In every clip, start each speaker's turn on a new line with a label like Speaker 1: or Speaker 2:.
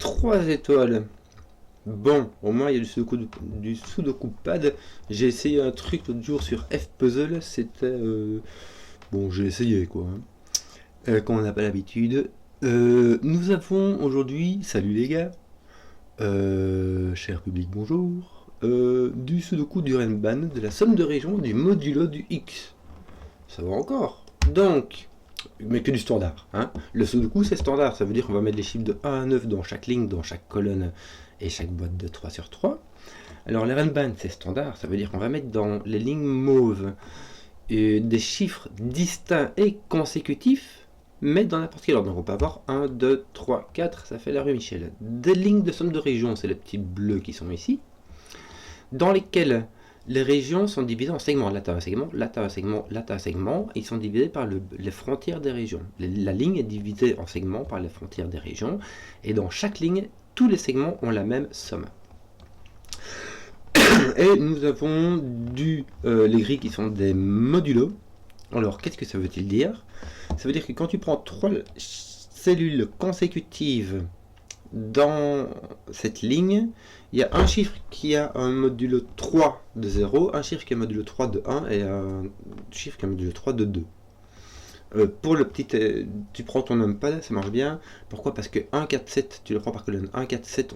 Speaker 1: 3 étoiles. Bon, au moins il y a du Sudoku pad. J'ai essayé un truc l'autre jour sur F-Puzzle, c'était... Bon, j'ai essayé quoi, hein. Quand on n'a pas l'habitude. Nous avons aujourd'hui, salut les gars, cher public bonjour, du Sudoku du Renban, de la somme de région, du modulo du X. Ça va encore. Donc, mais que du standard, hein. Le Sudoku c'est standard, ça veut dire qu'on va mettre les chiffres de 1 à 9 dans chaque ligne, dans chaque colonne et chaque boîte de 3 sur 3. Alors les Renban c'est standard, ça veut dire qu'on va mettre dans les lignes mauves des chiffres distincts et consécutifs, mais dans n'importe quel ordre. Donc on peut avoir 1, 2, 3, 4, ça fait la rue Michel. Des lignes de somme de région, c'est les petits bleus qui sont ici, dans lesquels les régions sont divisées en segments. Là, tu as un segment, là, tu as un segment, là, tu as un segment. Ils sont divisés par les frontières des régions. La ligne est divisée en segments par les frontières des régions. Et dans chaque ligne, tous les segments ont la même somme. Et nous avons les grilles qui sont des modulos. Alors, qu'est-ce que ça veut-il dire? Ça veut dire que quand tu prends 3 cellules consécutives dans cette ligne, il y a un chiffre qui a un modulo 3 de 0, un chiffre qui a un modulo 3 de 1 et un chiffre qui a un modulo 3 de 2. Pour le petit, tu prends ton numpad, ça marche bien. Pourquoi? Parce que 1, 4, 7, tu le prends par colonne. 1, 4, 7,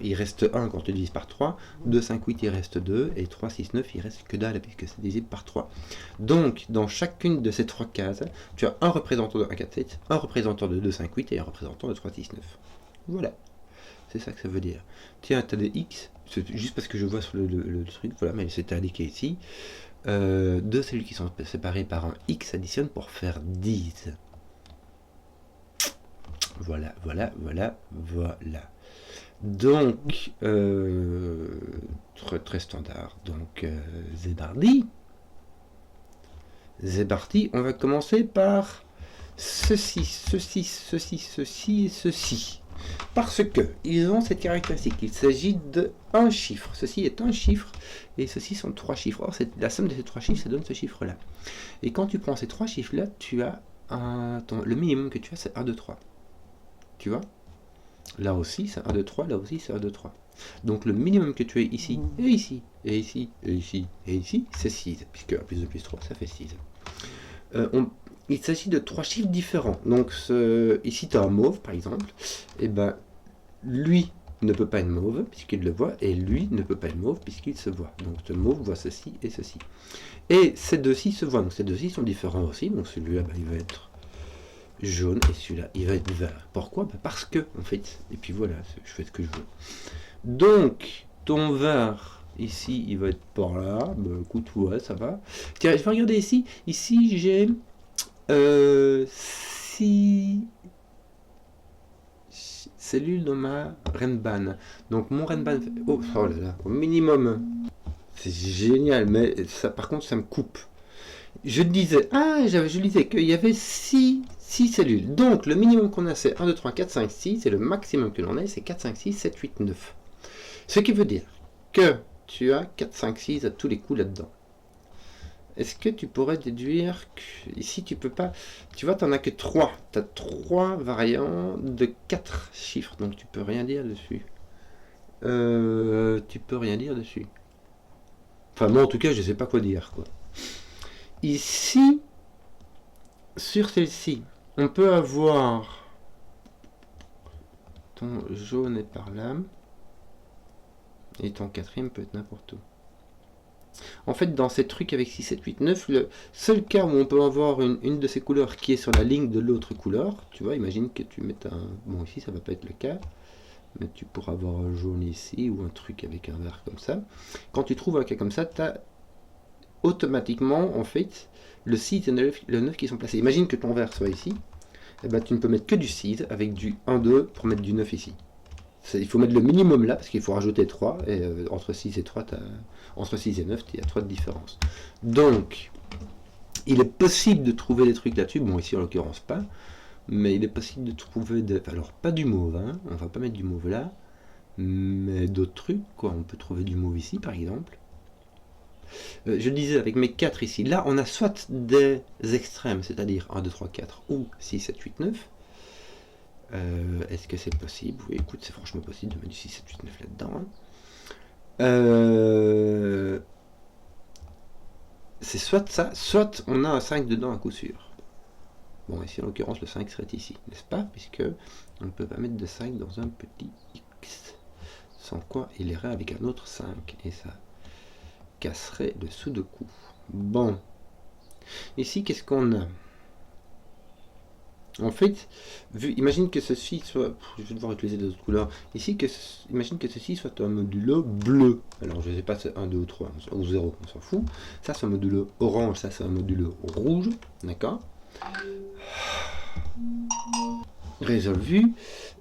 Speaker 1: il reste 1 quand tu divises par 3. 2, 5, 8, il reste 2. Et 3, 6, 9, il reste que dalle puisque c'est divisible par 3. Donc, dans chacune de ces 3 cases, tu as un représentant de 1, 4, 7, un représentant de 2, 5, 8 et un représentant de 3, 6, 9. Voilà. C'est ça que ça veut dire. Tiens, tu as des X, c'est juste parce que je vois sur le truc, voilà, mais c'est indiqué ici. Deux cellules qui sont séparées par un X additionnent pour faire 10. Voilà, voilà, voilà, voilà. Donc, très standard. Donc, Zébardi, on va commencer par ceci, ceci, ceci, ceci et ceci. Parce que ils ont cette caractéristique, il s'agit d'un chiffre. Ceci est un chiffre et ceci sont 3 chiffres. Or, la somme de ces 3 chiffres, ça donne ce chiffre-là. Et quand tu prends ces 3 chiffres-là, tu as le minimum que tu as, c'est 1, 2, 3. Tu vois? Là aussi, c'est 1, 2, 3. Là aussi, c'est 1, 2, 3. Donc, le minimum que tu as ici, et ici, et ici, et ici, et ici, c'est 6. Puisque 1 plus 2 plus 3, ça fait 6. Il s'agit de 3 chiffres différents. Donc ici tu as un mauve par exemple, et ben lui ne peut pas être mauve puisqu'il le voit, et lui ne peut pas être mauve puisqu'il se voit. Donc ce mauve voit ceci et ceci. Et ces deux-ci se voient, donc ces deux-ci sont différents aussi. Donc celui-là il va être jaune et celui-là il va être vert. Pourquoi? Parce que en fait, et puis voilà, je fais ce que je veux. Donc ton vert ici il va être par là, bah, écoute, ouais, ça va. Tiens, je vais regarder ici. Ici j'ai 6 cellules dans ma Renban. Donc mon Renban fait... Oh là là, au minimum. C'est génial, mais ça, par contre, ça me coupe. Je disais, je disais qu'il y avait 6 cellules. Donc le minimum qu'on a, c'est 1, 2, 3, 4, 5, 6. Et le maximum que l'on a, c'est 4, 5, 6, 7, 8, 9. Ce qui veut dire que tu as 4, 5, 6 à tous les coups là-dedans. Est-ce que tu pourrais déduire que ici tu peux pas, tu vois, tu n'en as que 3, tu as 3 variants de 4 chiffres, donc tu peux rien dire dessus. Tu peux rien dire dessus. Enfin moi en tout cas je sais pas quoi dire quoi. Ici, sur celle-ci, on peut avoir ton jaune est par là, et ton quatrième peut être n'importe où. En fait, dans ces trucs avec 6, 7, 8, 9, le seul cas où on peut avoir une de ces couleurs qui est sur la ligne de l'autre couleur, tu vois, imagine que tu mettes un... Bon, ici, ça va pas être le cas, mais tu pourras avoir un jaune ici, ou un truc avec un vert comme ça. Quand tu trouves un cas comme ça, tu as automatiquement, en fait, le 6 et le 9 qui sont placés. Imagine que ton vert soit ici, et ben, tu ne peux mettre que du 6 avec du 1, 2 pour mettre du 9 ici. Il faut mettre le minimum là, parce qu'il faut rajouter 3, et entre 6 et 3, entre 6 et 9, il y a 3 de différence. Donc, il est possible de trouver des trucs là-dessus, bon ici en l'occurrence pas, mais il est possible de trouver, alors pas du mauve, hein, on va pas mettre du mauve là, mais d'autres trucs, quoi. On peut trouver du mauve ici par exemple. Je le disais avec mes 4 ici, là on a soit des extrêmes, c'est-à-dire 1, 2, 3, 4 ou 6, 7, 8, 9, Est-ce que c'est possible? Oui, écoute, c'est franchement possible de mettre du 6, 7, 8, 9 là-dedans. Hein. C'est soit ça, soit on a un 5 dedans à coup sûr. Bon, ici en l'occurrence, le 5 serait ici, n'est-ce pas? Puisque on ne peut pas mettre de 5 dans un petit x. Sans quoi il irait avec un autre 5. Et ça casserait le Sudoku. Bon. Ici, qu'est-ce qu'on a? En fait, imagine que ceci soit... Je vais devoir utiliser d'autres couleurs. Ici, imagine que ceci soit un modulo bleu. Alors, je ne sais pas si c'est 1, 2 ou 3, ou 0, on s'en fout. Ça, c'est un modulo orange, ça, c'est un modulo rouge. D'accord? Résolu.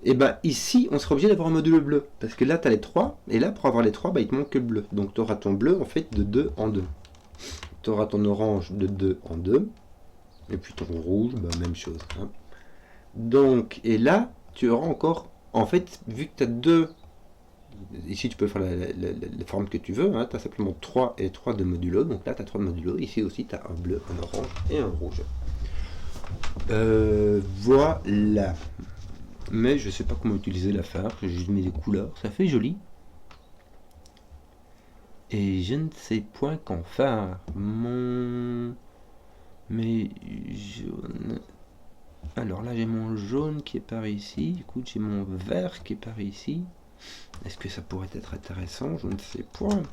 Speaker 1: Et bien, ici, on sera obligé d'avoir un modulo bleu. Parce que là, tu as les 3. Et là, pour avoir les 3, bah, il te manque que le bleu. Donc, tu auras ton bleu, en fait, de 2 en 2. Tu auras ton orange de 2 en 2. Et puis ton rouge, bah, même chose. Hein. Donc, et là, tu auras encore, en fait, vu que tu as deux, ici tu peux faire la forme que tu veux, hein, tu as simplement 3 et 3 de modulo, donc là tu as 3 de modulo, ici aussi tu as un bleu, un orange et un rouge. Voilà. Mais je sais pas comment utiliser la phare, j'ai juste mis des couleurs, ça fait joli. Et je ne sais point qu'en faire. Mais jaune... Alors là j'ai mon jaune qui est par ici, écoute j'ai mon vert qui est par ici. Est-ce que ça pourrait être intéressant? Je ne sais point.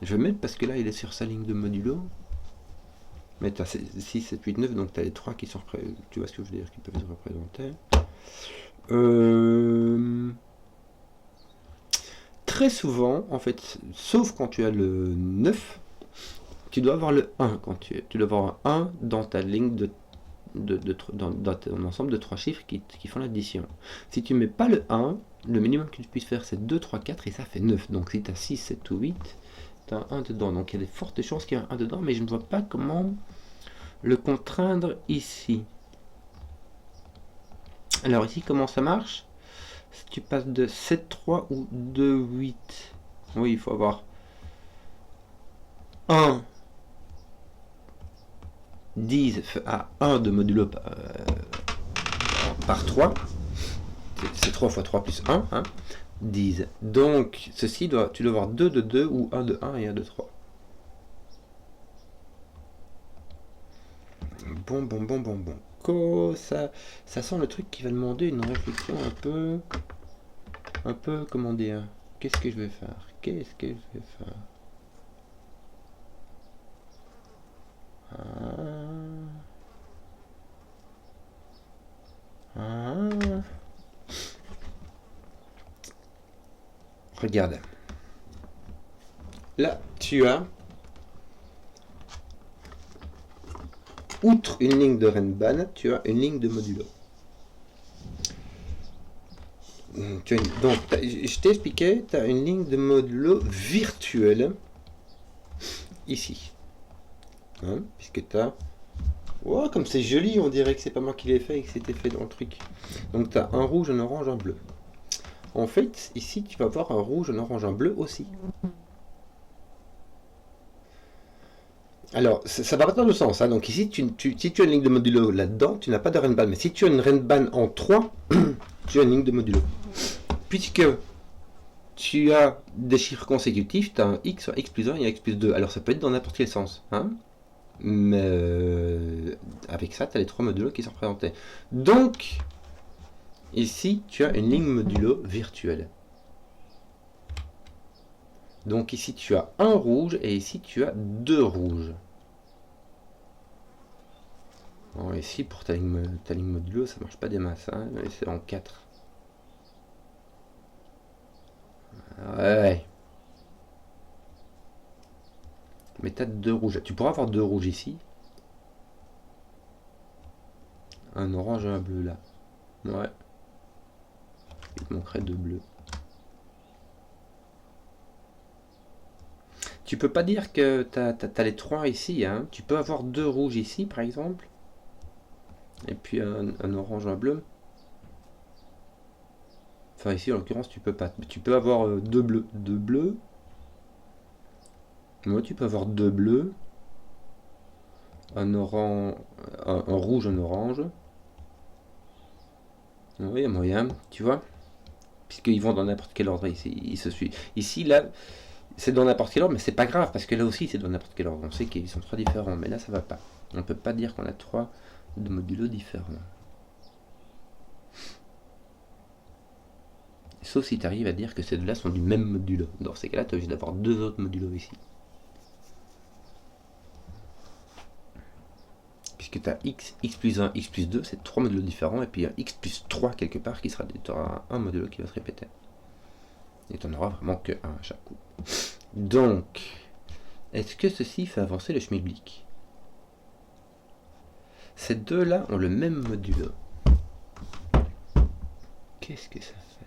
Speaker 1: Je vais mettre parce que là il est sur sa ligne de modulo. Mais tu as 6, 7, 8, 9, donc tu as les 3 qui sont tu vois ce que je veux dire, qui peuvent se représenter. Très souvent, en fait, sauf quand tu as le 9, tu dois avoir le 1 quand tu dois avoir un 1 dans ta ligne dans ton ensemble de 3 chiffres qui font l'addition. Si tu mets pas le 1, le minimum que tu puisses faire c'est 2, 3, 4 et ça fait 9. Donc si tu as 6, 7 ou 8, tu as un 1 dedans. Donc il y a des fortes chances qu'il y ait un 1 dedans, mais je ne vois pas comment le contraindre ici. Alors ici, comment ça marche? Si tu passes de 7, 3 ou 2, 8. Oui, il faut avoir 1, 10 à 1 de modulo par 3. C'est 3 fois 3 plus 1. Hein. 10. Donc, ceci, tu dois avoir 2 de 2 ou 1 de 1 et 1 de 3. Bon. Ça sent le truc qui va demander une réflexion un peu, comment dire, qu'est-ce que je vais faire? Regarde. Là, tu as, outre une ligne de Renban, tu as une ligne de modulo. Donc, je t'ai expliqué, tu as une ligne de modulo virtuelle ici. Hein, puisque tu as... Oh, comme c'est joli, on dirait que c'est pas moi qui l'ai fait et que c'était fait dans le truc. Donc tu as un rouge, un orange, un bleu. En fait, ici, tu vas avoir un rouge, un orange, un bleu aussi. Alors, ça va pas dans le sens. Hein. Donc ici, si tu as une ligne de modulo là-dedans, tu n'as pas de Renban. Mais si tu as une Renban en 3, tu as une ligne de modulo. Puisque tu as des chiffres consécutifs, tu as un x, un x plus 1 et un x plus 2. Alors ça peut être dans n'importe quel sens. Hein. Mais avec ça, tu as les 3 modulos qui sont représentés. Donc, ici, tu as une ligne modulo virtuelle. Donc ici, tu as un rouge et ici, tu as 2 rouges. Bon, ici, pour ta ligne modulo, ça marche pas des masses. Hein, c'est en 4. Ouais. Mais tu as 2 rouges. Tu pourras avoir 2 rouges ici. Un orange et un bleu là. Ouais. Il te manquerait 2 bleus. Tu peux pas dire que tu as les 3 ici. Hein. Tu peux avoir 2 rouges ici, par exemple. Et puis un orange, un bleu. Enfin, ici, en l'occurrence, tu peux pas. Tu peux avoir 2 bleus. 2 bleus. Moi, tu peux avoir 2 bleus. Un orange, un rouge, un orange. Oui, il y a moyen, tu vois, puisqu'ils vont dans n'importe quel ordre ici, ils se suivent. Ici, là, c'est dans n'importe quel ordre, mais c'est pas grave, parce que là aussi, c'est dans n'importe quel ordre. On sait qu'ils sont trois différents, mais là, ça va pas. On peut pas dire qu'on a trois de modulos différents. Sauf si tu arrives à dire que ces deux-là sont du même modulo. Dans ces cas-là, tu es obligé d'avoir deux autres modulos ici. Puisque tu as x plus 1, x plus 2, c'est trois modulos différents, et puis un x plus 3 quelque part qui sera. Tu auras un modulo qui va se répéter. Et tu n'en auras vraiment que un à chaque coup. Donc, est-ce que ceci fait avancer le schmilblick? Ces deux-là ont le même modulo. Qu'est-ce que ça fait?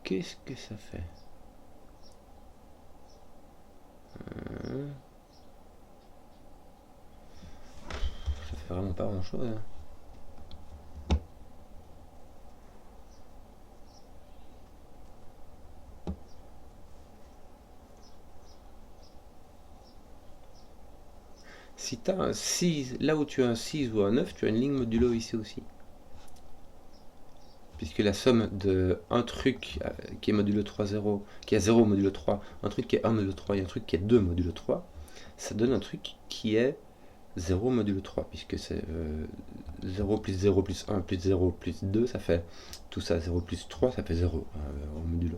Speaker 1: Qu'est-ce que ça fait? Ça fait vraiment pas grand-chose. Hein. Si tu as un 6, là où tu as un 6 ou un 9, tu as une ligne modulo ici aussi. Puisque la somme de un truc qui est modulo 3, 0, qui est 0 modulo 3, un truc qui est 1 modulo 3 et un truc qui est 2 modulo 3, ça donne un truc qui est 0 modulo 3, puisque c'est 0 plus 0 plus 1 plus 0 plus 2, ça fait tout ça, 0 plus 3, ça fait 0 en modulo.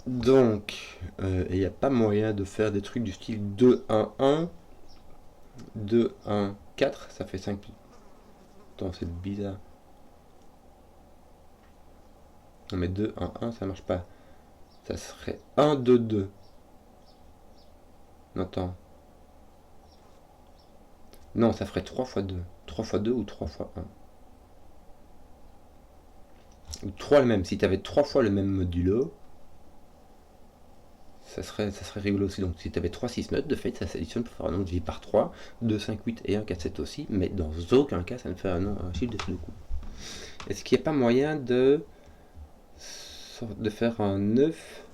Speaker 1: Donc, il n'y a pas moyen de faire des trucs du style 2, 1, 1, 2, 1, 4, ça fait 5 plus. Attends, c'est bizarre. Non mais 2, 1, 1, ça marche pas. Ça serait 1, 2, 2. Non, attends. Non, ça ferait 3 fois 2. 3 fois 2 ou 3 fois 1. Ou 3 le même. Si tu avais 3 fois le même modulo, ça serait rigolo aussi. Donc si tu avais 3, 6, 9, de fait, ça s'additionne pour faire un nombre divisé par 3, 2, 5, 8 et 1, 4, 7 aussi. Mais dans aucun cas, ça ne fait un chiffre de Sudoku. Est-ce qu'il n'y a pas moyen de faire un 9?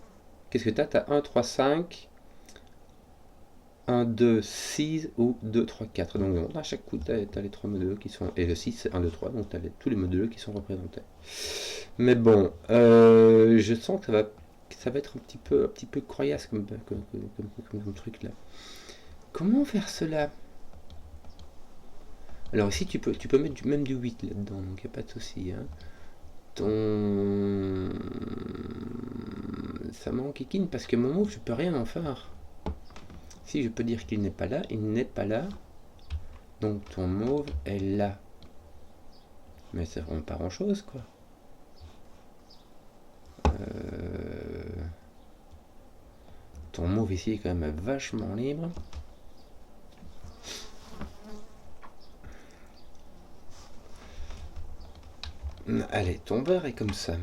Speaker 1: Qu'est-ce que tu as? Tu as 1, 3, 5, 1, 2, 6 ou 2, 3, 4. Donc à chaque coup, tu as les trois modulos qui sont. Et le 6, c'est 1, 2, 3. Donc tu as tous les modulos qui sont représentés. Mais bon, je sens que ça va être un petit peu croyasse comme truc là. Comment faire cela? Alors ici, tu peux mettre même du 8 là-dedans, donc il n'y a pas de souci. Hein. Ça m'enquiquine parce que mon move, je peux rien en faire. Si je peux dire qu'il n'est pas là, il n'est pas là. Donc ton mauve est là. Mais c'est vraiment pas grand chose quoi. Ton mauve ici est quand même vachement libre. Allez, ton vert est comme ça.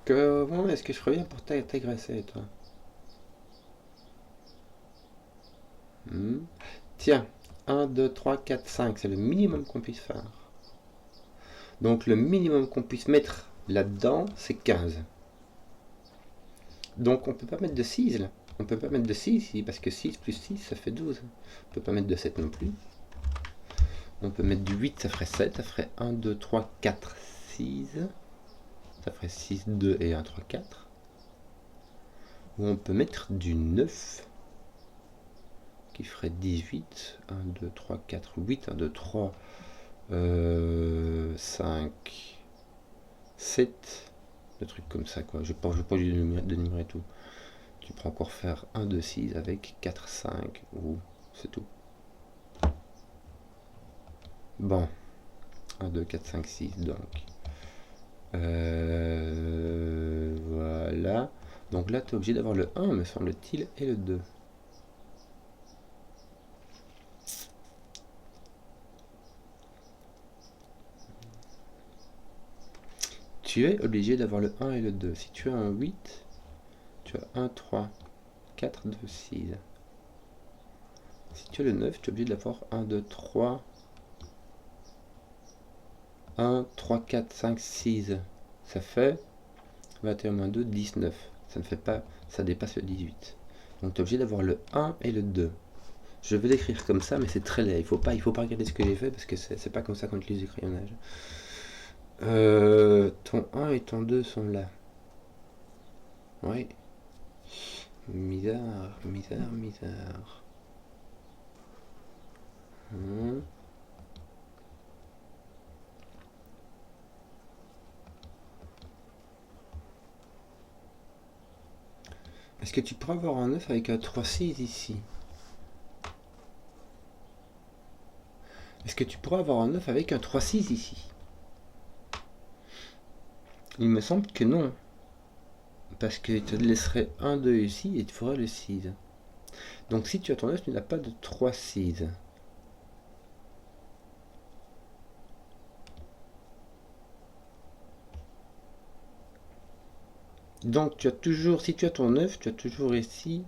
Speaker 1: Comment est-ce que je reviens pour t'agresser, toi? Tiens, 1, 2, 3, 4, 5, c'est le minimum qu'on puisse faire. Donc le minimum qu'on puisse mettre là-dedans, c'est 15. Donc on peut pas mettre de 6 là. On peut pas mettre de 6 ici, parce que 6 plus 6, ça fait 12. On peut pas mettre de 7 non plus. On peut mettre du 8, ça ferait 7. Ça ferait 1, 2, 3, 4, 6. Ça ferait 6, 2 et 1, 3, 4. Ou on peut mettre du 9, qui ferait 18. 1, 2, 3, 4, 8. 1, 2, 3, 5, 7. Des trucs comme ça, quoi. Je ne vais pas lui dénumérer tout. Tu peux encore faire 1, 2, 6 avec 4, 5, ou c'est tout. Bon. 1, 2, 4, 5, 6, donc. Voilà. Donc là, tu es obligé d'avoir le 1, me semble-t-il, et le 2. Tu es obligé d'avoir le 1 et le 2. Si tu as un 8, tu as 1, 3, 4, 2, 6. Si tu as le 9, tu es obligé d'avoir 1, 2, 3, 1, 3, 4, 5, 6. Ça fait 21 moins 2, 19. Ça ne fait pas, ça dépasse le 18. Donc tu es obligé d'avoir le 1 et le 2. Je vais l'écrire comme ça, mais c'est très laid. Il faut pas regarder ce que j'ai fait parce que c'est pas comme ça qu'on utilise le crayonnage. Ton 1 et ton 2 sont là. Oui. Bizarre. Est-ce que tu pourrais avoir un 9 avec un 3-6 ici? Est-ce que tu pourrais avoir un 9 avec un 3-6 ici? Il me semble que non. Parce que tu te laisserais un 2 ici et tu ferais le 6. Donc si tu as ton 9, tu n'as pas de 3-6. Donc tu as toujours, si tu as ton 9, tu as toujours ici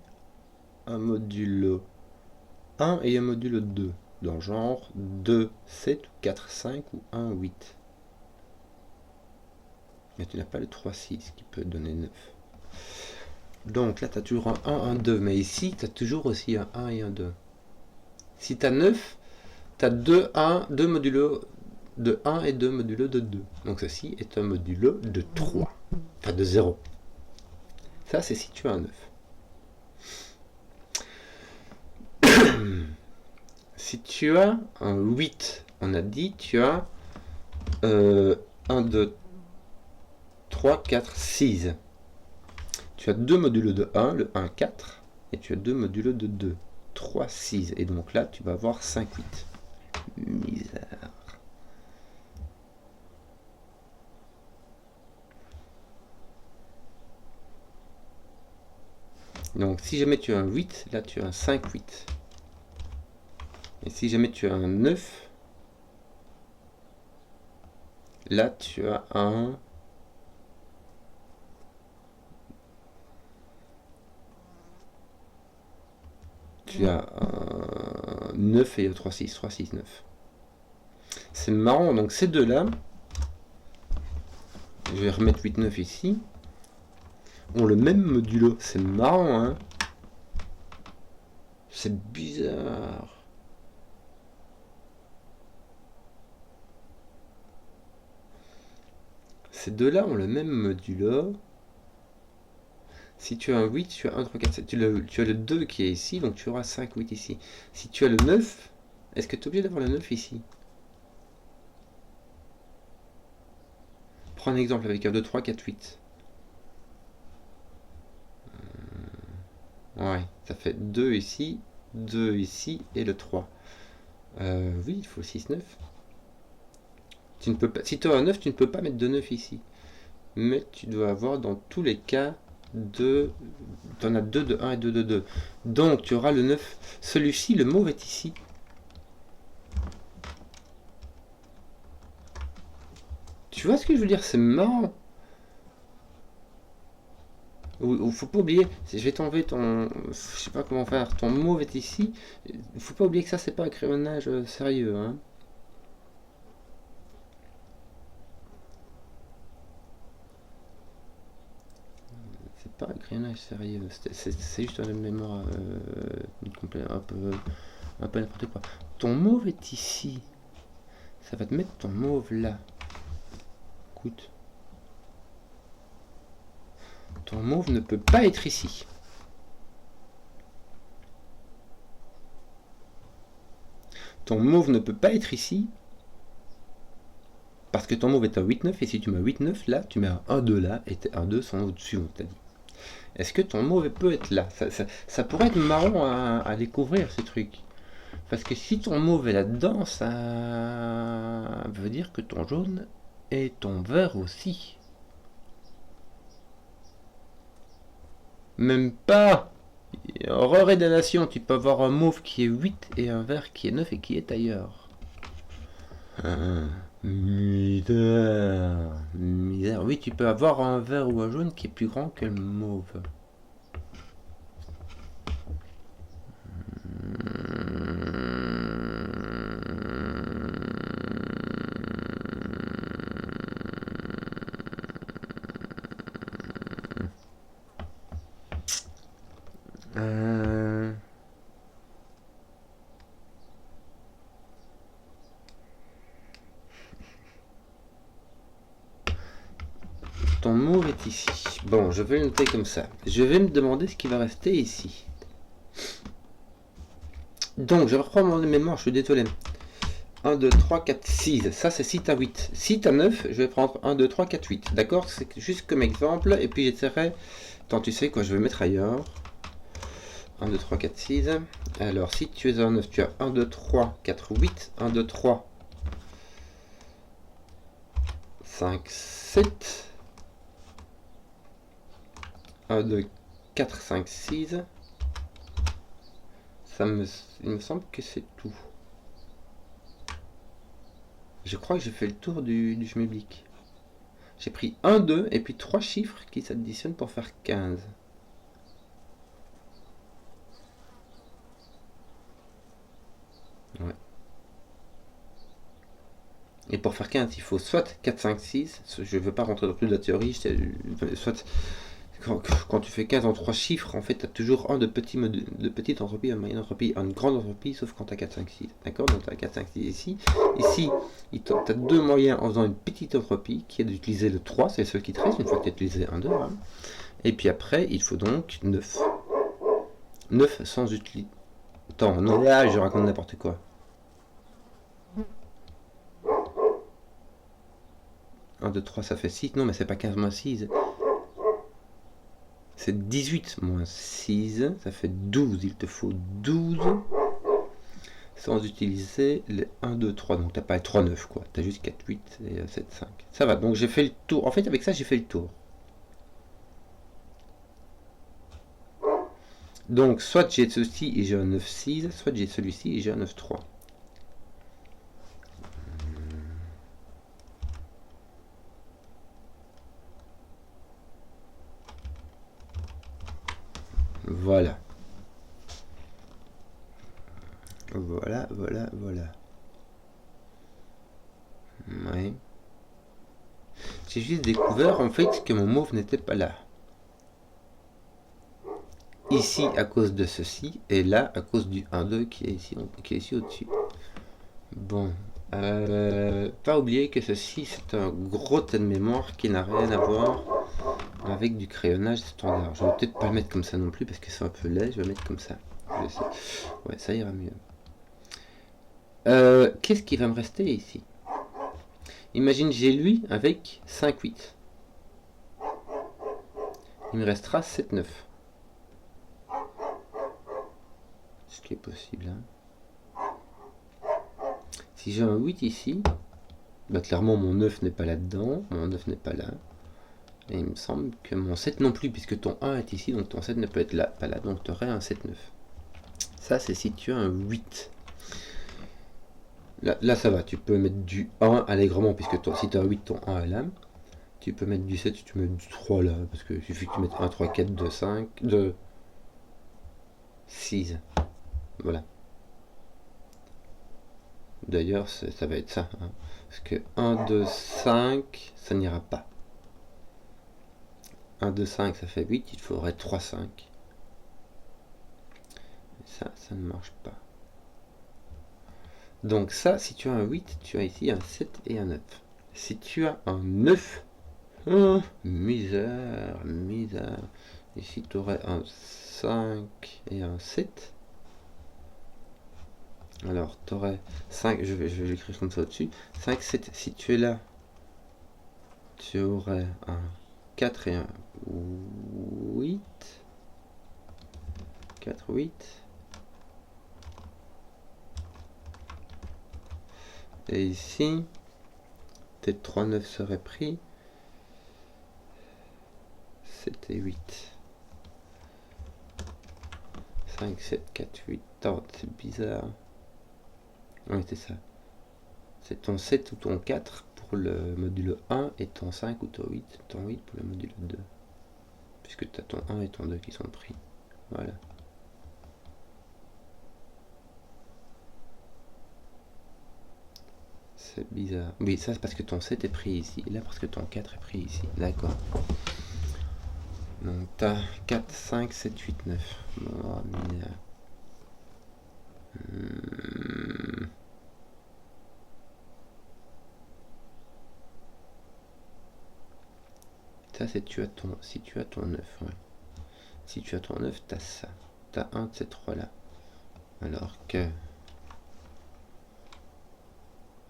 Speaker 1: un modulo 1 et un modulo 2. Dans le genre 2, 7, 4, 5 ou 1, 8. Mais tu n'as pas le 3, 6 qui peut donner 9. Donc là tu as toujours un 1, un 2. Mais ici tu as toujours aussi un 1 et un 2. Si tu as 9, tu as 2, 1, 2 modulo de 1 et 2 modulo de 2. Donc ceci est un modulo de 3. Enfin de 0. Ça c'est si tu as un 9. Si tu as un 8, on a dit, tu as 1, 2, 3, 4, 6. Tu as deux modulos de 1, le 1, 4, et tu as deux modulos de 2, 3, 6. Et donc là, tu vas avoir 5, 8. Misère. Donc si jamais tu as un 8, là tu as un 5, 8. Et si jamais tu as un 9, là tu as un... Tu as un 9 et 3, 6, 3, 6, 9. C'est marrant, donc ces deux-là, je vais remettre 8, 9 ici, ont le même modulo. C'est marrant, hein? C'est bizarre. Ces deux-là ont le même modulo. Si tu as un 8, tu as 1, 3, 4, 7. Tu as le 2 qui est ici, donc tu auras 5, 8 ici. Si tu as le 9, est-ce que tu es obligé d'avoir le 9 ici? Prends un exemple avec un 2, 3, 4, 8. Ouais, ça fait 2 ici et le 3. Oui, il faut 6, 9. Tu ne peux pas, si tu as un 9, tu ne peux pas mettre de 9 ici. Mais tu dois avoir dans tous les cas 2. Tu en as 2 de 1 et 2 de 2. Donc tu auras le 9. Celui-ci, le mauve est ici. Tu vois ce que je veux dire? C'est marrant. Faut pas oublier, je vais t'enlever ton, je sais pas comment faire, ton mauve est ici. Faut pas oublier que ça c'est pas un crayonnage sérieux, hein. C'est pas un crayonnage sérieux, c'est juste une mémoire un peu n'importe quoi. Ton mauve est ici. Ça va te mettre ton mauve là. Écoute. Ton mauve ne peut pas être ici. Ton mauve ne peut pas être ici. Parce que ton mauve est un 8-9. Et si tu mets 8-9 là, tu mets un 1-2 là. Et tes 1-2 sont au-dessus, on t'a dit. Est-ce que ton mauve peut être là? Ça pourrait être marrant à découvrir ce truc. Parce que si ton mauve est là-dedans, ça veut dire que ton jaune est ton vert aussi. Même pas. Horreur et damnation, tu peux avoir un mauve qui est 8 et un vert qui est 9 et qui est ailleurs. Misère. Misère. Oui, tu peux avoir un vert ou un jaune qui est plus grand que le mauve. Euh, Ton move est ici. Bon, je vais le noter comme ça. Je vais me demander ce qui va rester ici. Donc, je reprends mon mémoire, je suis désolé. 1, 2, 3, 4, 6. Ça, c'est si t'as 8. Si t'as 9, je vais prendre 1, 2, 3, 4, 8. D'accord? C'est juste comme exemple. Et puis, j'essaierai... Attends, tu sais quoi, je vais mettre ailleurs. 1, 2, 3, 4, 6. Alors, si tu es un 9, tu as 1, 2, 3, 4, 8. 1, 2, 3, 5, 7. 1, 2, 4, 5, 6. Il me semble que c'est tout. Je crois que j'ai fait le tour du schmilblick. J'ai pris 1, 2 et puis 3 chiffres qui s'additionnent pour faire 15. Ouais. Et pour faire 15, il faut soit 4, 5, 6. Je ne veux pas rentrer dans plus de la théorie. Soit quand tu fais 15 en 3 chiffres, en fait, tu as toujours un de petite entropie, une moyenne entropie, une grande entropie, sauf quand tu as 4, 5, 6. D'accord? Donc tu as 4, 5, 6 ici. Ici, tu as deux moyens en faisant une petite entropie, qui est d'utiliser le 3, c'est ce qui te reste, une fois que tu as utilisé 1, 2. Hein. Et puis après, il faut donc 9. 9 sans utiliser... Attends, non, là, je raconte n'importe quoi. 1, 2, 3, ça fait 6. Non, mais c'est pas 15 moins 6. C'est 18 moins 6. Ça fait 12. Il te faut 12 sans utiliser les 1, 2, 3. Donc, t'as pas 3, 9, quoi. T'as juste 4, 8 et 7, 5. Ça va. Donc, j'ai fait le tour. En fait, avec ça, j'ai fait le tour. Donc, soit j'ai ceci et j'ai un 9, 6. Soit j'ai celui-ci et j'ai un 9, 3. Voilà. Voilà, voilà, voilà. Ouais. J'ai juste découvert en fait que mon mauve n'était pas là. Ici à cause de ceci et là à cause du 1-2 qui est ici au-dessus. Bon. Pas oublier que ceci c'est un gros tas de mémoire qui n'a rien à voir avec du crayonnage standard. Je vais peut-être pas le mettre comme ça non plus parce que c'est un peu laid, je vais le mettre comme ça. Ouais, ça ira mieux. Qu'est-ce qui va me rester ici? Imagine j'ai lui avec 5, 8. Il me restera 7, 9. Ce qui est possible. Hein. Si j'ai un 8 ici, bah clairement mon 9 n'est pas là-dedans, mon 9 n'est pas là. Et il me semble que mon 7 non plus, puisque ton 1 est ici, donc ton 7 ne peut être là, pas là, donc tu aurais un 7, 9. Ça, c'est si tu as un 8. Là, ça va, tu peux mettre du 1 allègrement, puisque si tu as un 8, ton 1 est là. Tu peux mettre du 7 si tu mets du 3 là, parce qu'il suffit que tu mettes 1, 3, 4, 2, 5, 2, 6. Voilà. D'ailleurs, ça va être ça. Hein. Parce que 1, 2, 5, ça n'ira pas. 1, 2, 5, ça fait 8, il faudrait 3, 5. Ça ne marche pas. Donc ça, si tu as un 8, tu as ici un 7 et un 9. Si tu as un 9, oh, misère. Ici, tu aurais un 5 et un 7. Alors, tu aurais 5, je vais l'écrire comme ça au-dessus. 5, 7, si tu es là, tu aurais un 4 et un 8. 4, 8. Et ici, peut-être 3, 9 seraient pris. 7 et 8. 5, 7, 4, 8. Oh, c'est bizarre. Oui, c'est ça. C'est ton 7 ou ton 4 pour le module 1 et ton 5 ou ton 8 pour le module 2. Puisque tu as ton 1 et ton 2 qui sont pris. Voilà. C'est bizarre. Oui, ça c'est parce que ton 7 est pris ici. Et là parce que ton 4 est pris ici. D'accord. Donc t'as 4, 5, 7, 8, 9. Bon, ça c'est si tu as ton 9, ouais. Si tu as ton 9, t'as ça. T'as un de ces trois là. Alors que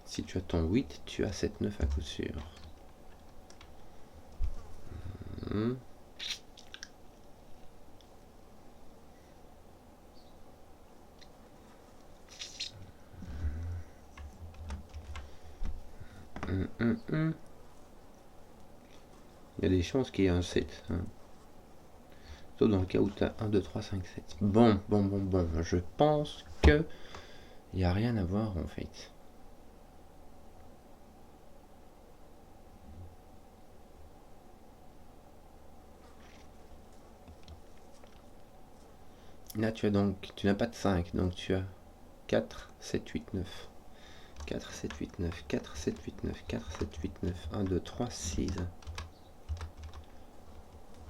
Speaker 1: si tu as ton 8, tu as cette 9 à coup sûr. Il y a des chances qu'il y ait un 7. Hein. Sauf dans le cas où tu as 1, 2, 3, 5, 7. Bon. Je pense que il n'y a rien à voir en fait. Là tu n'as pas de 5, donc tu as 4, 7, 8, 9. 4, 7, 8, 9, 4, 7, 8, 9, 4, 7, 8, 9, 1, 2, 3, 6.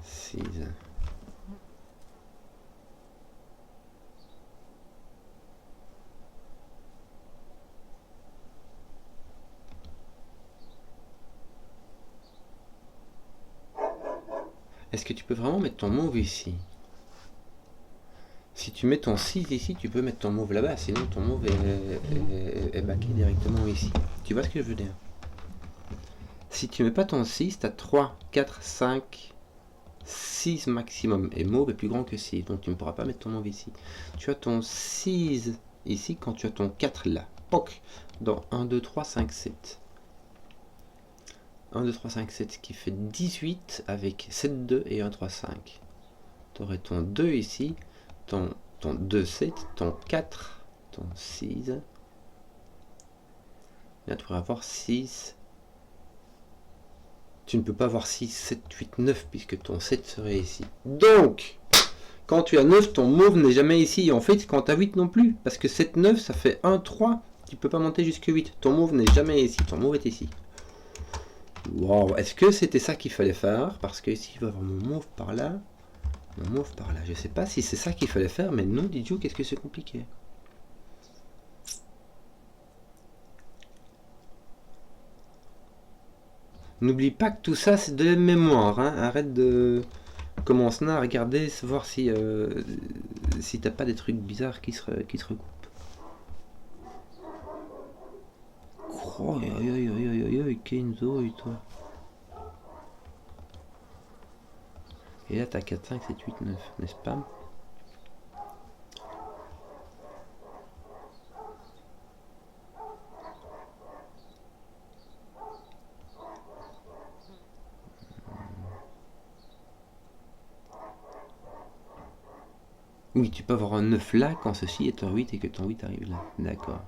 Speaker 1: 6. Est-ce que tu peux vraiment mettre ton mauve ici? Si tu mets ton 6 ici, tu peux mettre ton mauve là-bas, sinon ton mauve est baqué directement ici. Tu vois ce que je veux dire? Si tu mets pas ton 6, tu as 3, 4, 5, 6 maximum. Et mauve est plus grand que 6, donc tu ne pourras pas mettre ton mauve ici. Tu as ton 6 ici quand tu as ton 4 là. Poc, dans 1, 2, 3, 5, 7. 1, 2, 3, 5, 7, ce qui fait 18 avec 7, 2 et 1, 3, 5. Tu aurais ton 2 ici, ton 2, 7, ton 4, ton 6. Là, tu pourrais avoir 6. Tu ne peux pas avoir 6, 7, 8, 9 puisque ton 7 serait ici. Donc, quand tu as 9, ton mauve n'est jamais ici. En fait, quand tu as 8 non plus, parce que 7, 9, ça fait 1, 3. Tu ne peux pas monter jusqu'à 8. Ton mauve n'est jamais ici. Ton mauve est ici. Wow, est-ce que c'était ça qu'il fallait faire? Parce que ici, il va y avoir mon mauve par là. Mon mauve par là. Je ne sais pas si c'est ça qu'il fallait faire, mais non, Didiou, qu'est-ce que c'est compliqué? N'oublie pas que tout ça, c'est de la mémoire. Hein. Arrête de commencer à regarder, voir si, si t'as pas des trucs bizarres qui se recoupent. Oh, Kenzo et toi. Et là, t'as 4, 5, 7, 8, 9, n'est-ce pas? Oui, tu peux avoir un 9 là quand ceci est un 8 et que ton 8 arrive là. D'accord.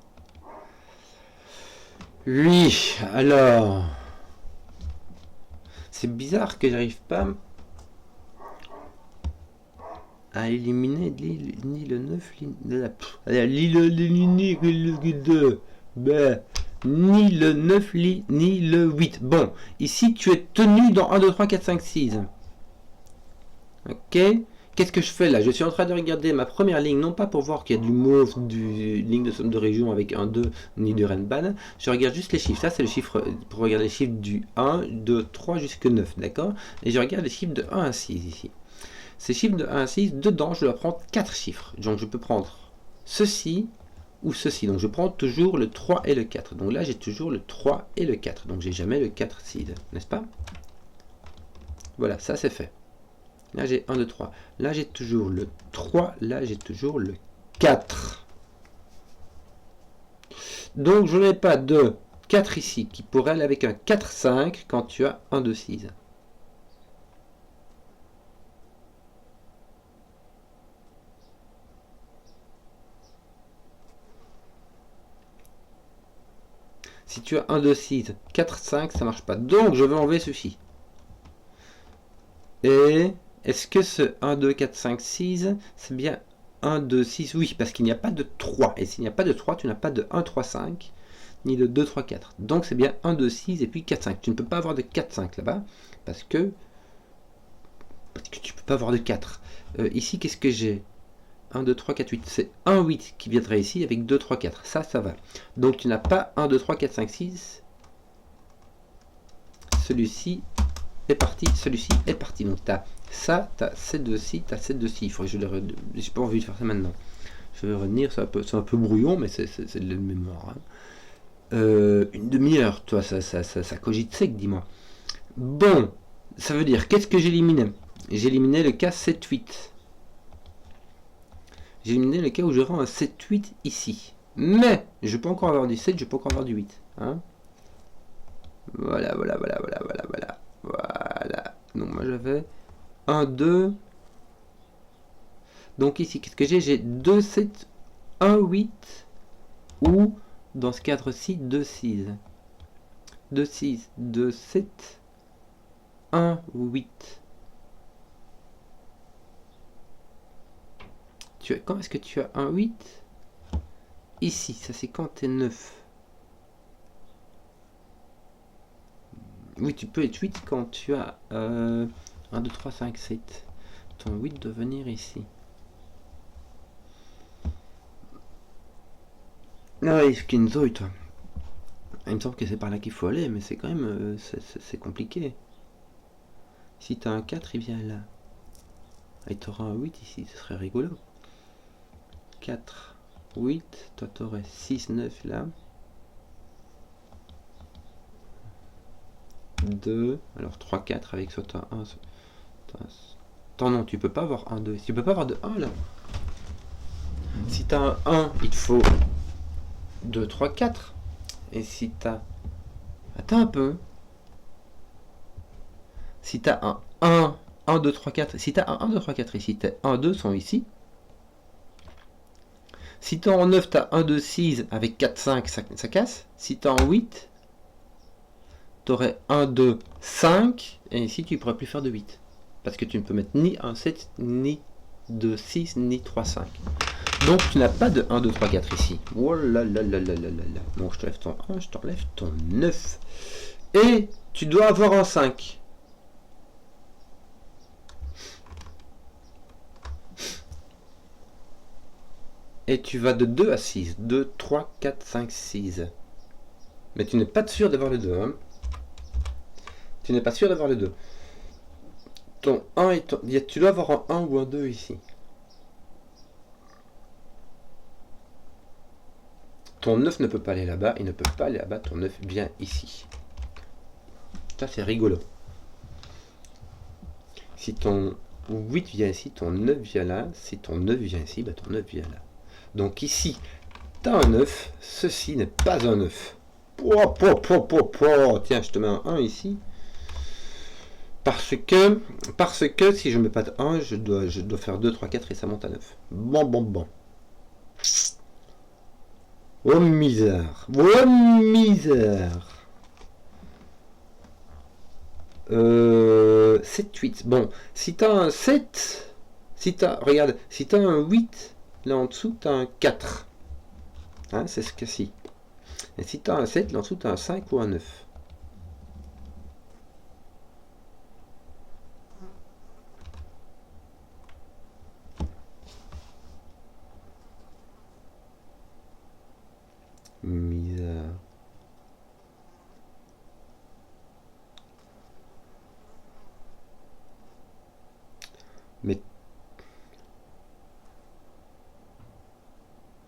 Speaker 1: Oui, alors... C'est bizarre que j'arrive pas à éliminer ni le 9, ni le 9, ni le 8. Bon, ici tu es tenu dans 1, 2, 3, 4, 5, 6. Ok? Qu'est-ce que je fais là? Je suis en train de regarder ma première ligne, non pas pour voir qu'il y a du mauve, du ligne de somme de région avec un 2, ni de Renban. Je regarde juste les chiffres. Ça, c'est le chiffre pour regarder les chiffres du 1, 2, 3 jusqu'à 9, d'accord? Et je regarde les chiffres de 1 à 6 ici. Ces chiffres de 1 à 6, dedans, je dois prendre 4 chiffres. Donc, je peux prendre ceci ou ceci. Donc, je prends toujours le 3 et le 4. Donc là, j'ai toujours le 3 et le 4. Donc, j'ai jamais le 4 6, n'est-ce pas? Voilà, ça, c'est fait. Là, j'ai 1, 2, 3. Là, j'ai toujours le 3. Là, j'ai toujours le 4. Donc, je n'ai pas de 4 ici qui pourrait aller avec un 4, 5 quand tu as 1, 2, 6. Si tu as 1, 2, 6, 4, 5, ça marche pas. Donc, je vais enlever ceci. Et est-ce que ce 1, 2, 4, 5, 6, c'est bien 1, 2, 6? Oui, parce qu'il n'y a pas de 3. Et s'il n'y a pas de 3, tu n'as pas de 1, 3, 5, ni de 2, 3, 4. Donc, c'est bien 1, 2, 6 et puis 4, 5. Tu ne peux pas avoir de 4, 5 là-bas, parce que Parce que tu peux pas avoir de 4. Ici, qu'est-ce que j'ai? 1, 2, 3, 4, 8. C'est 1, 8 qui viendrait ici avec 2, 3, 4. Ça va. Donc tu n'as pas 1, 2, 3, 4, 5, 6. Celui-ci est parti. Celui-ci est parti. Donc tu as ça, tu as ces deux-ci, tu as ces deux-ci. Il faudrait que je les j'ai pas envie de faire ça maintenant. Je vais revenir. C'est un peu brouillon, mais c'est de la mémoire. Hein. Une demi-heure, toi, ça cogite sec, dis-moi. Bon, ça veut dire, qu'est-ce que j'éliminais? J'éliminais le cas 7-8. J'ai éliminé le cas où je rends un 7-8 ici. Mais, je peux encore avoir du 7, je peux encore avoir du 8. Hein, voilà. Donc moi j'avais 1, 2. Donc ici, qu'est-ce que j'ai? J'ai 2, 7, 1, 8. Ou, dans ce cadre-ci, 2, 6. 2, 6, 2, 7, 1, 8. Quand est-ce que tu as un 8? Ici, ça c'est quand t'es 9. Oui, tu peux être 8 quand tu as 1, 2, 3, 5, 7. Ton 8 doit venir ici. Ah oui, Skinzo, toi. Il me semble que c'est par là qu'il faut aller, mais c'est quand même c'est compliqué. Si tu as un 4, il vient là. Et tu auras un 8 ici, ce serait rigolo. 4, 8, toi tu aurais 6, 9 là. 2, alors 3, 4 avec soit tu as 1. Attends, non, tu peux pas avoir 1, 2. Tu peux pas avoir de 1 là. Si tu as un 1, il te faut 2, 3, 4. Et si tu as... Attends un peu. Si tu as un 1, 2, 3, 4. Si tu as un 1, 2, 3, 4 ici, tes 1, 2 sont ici. Si tu es en 9, tu as 1, 2, 6 avec 4, 5, ça casse. Si tu es en 8, tu aurais 1, 2, 5. Et ici, tu ne pourrais plus faire de 8. Parce que tu ne peux mettre ni un 7, ni 2, 6, ni 3, 5. Donc tu n'as pas de 1, 2, 3, 4 ici. Oh là là là là là là là. Donc je t'enlève ton 1, je t'enlève ton 9. Et tu dois avoir un 5. Et tu vas de 2 à 6. 2, 3, 4, 5, 6. Mais tu n'es pas sûr d'avoir le 2. Hein. Tu n'es pas sûr d'avoir le 2. Ton 1 et ton... Tu dois avoir un 1 ou un 2 ici. Ton 9 ne peut pas aller là-bas. Il ne peut pas aller là-bas. Ton 9 vient ici. Ça, c'est rigolo. Si ton 8 vient ici, ton 9 vient là. Si ton 9 vient ici, bah, ton 9 vient là. Donc ici, tu as un 9. Ceci n'est pas un 9. Tiens, je te mets un 1 ici. Parce que si je ne mets pas de 1, je dois faire 2, 3, 4 et ça monte à 9. Bon. Oh misère. 7, 8. Bon, si tu as un 7, regarde, si tu as un 8, là en dessous, tu as un 4. Hein, c'est ce cas-ci. Et si tu as un 7, là en dessous, tu as un 5 ou un 9. Misère. Mais...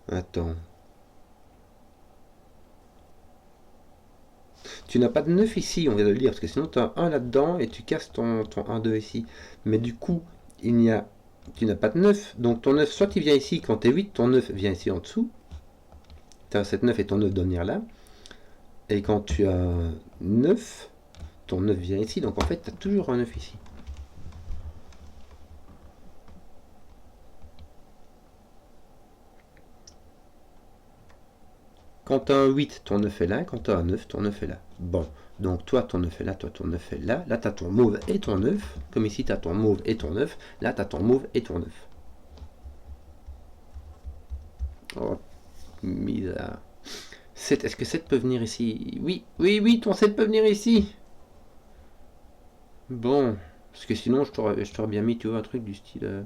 Speaker 1: Attends. Tu n'as pas de 9 ici, on vient de le dire, parce que sinon tu as un 1 là-dedans et tu casses ton 1-2 ici. Mais du coup, tu n'as pas de 9. Donc ton 9, soit il vient ici, quand tu es 8, ton 9 vient ici en dessous. Tu as 7, 9 et ton 9 doit venir là. Et quand tu as 9, ton 9 vient ici. Donc en fait, tu as toujours un 9 ici. Quand tu as un 8, ton 9 est là. Quand tu as un 9, ton 9 est là. Bon, donc toi, ton 9 est là, toi, ton 9 est là. Là, tu as ton mauve et ton 9. Comme ici, tu as ton mauve et ton 9. Là, tu as ton mauve et ton 9. Oh, misère. 7, est-ce que 7 peut venir ici? Oui, ton 7 peut venir ici. Bon. Parce que sinon, je t'aurais bien mis, tu vois, un truc du style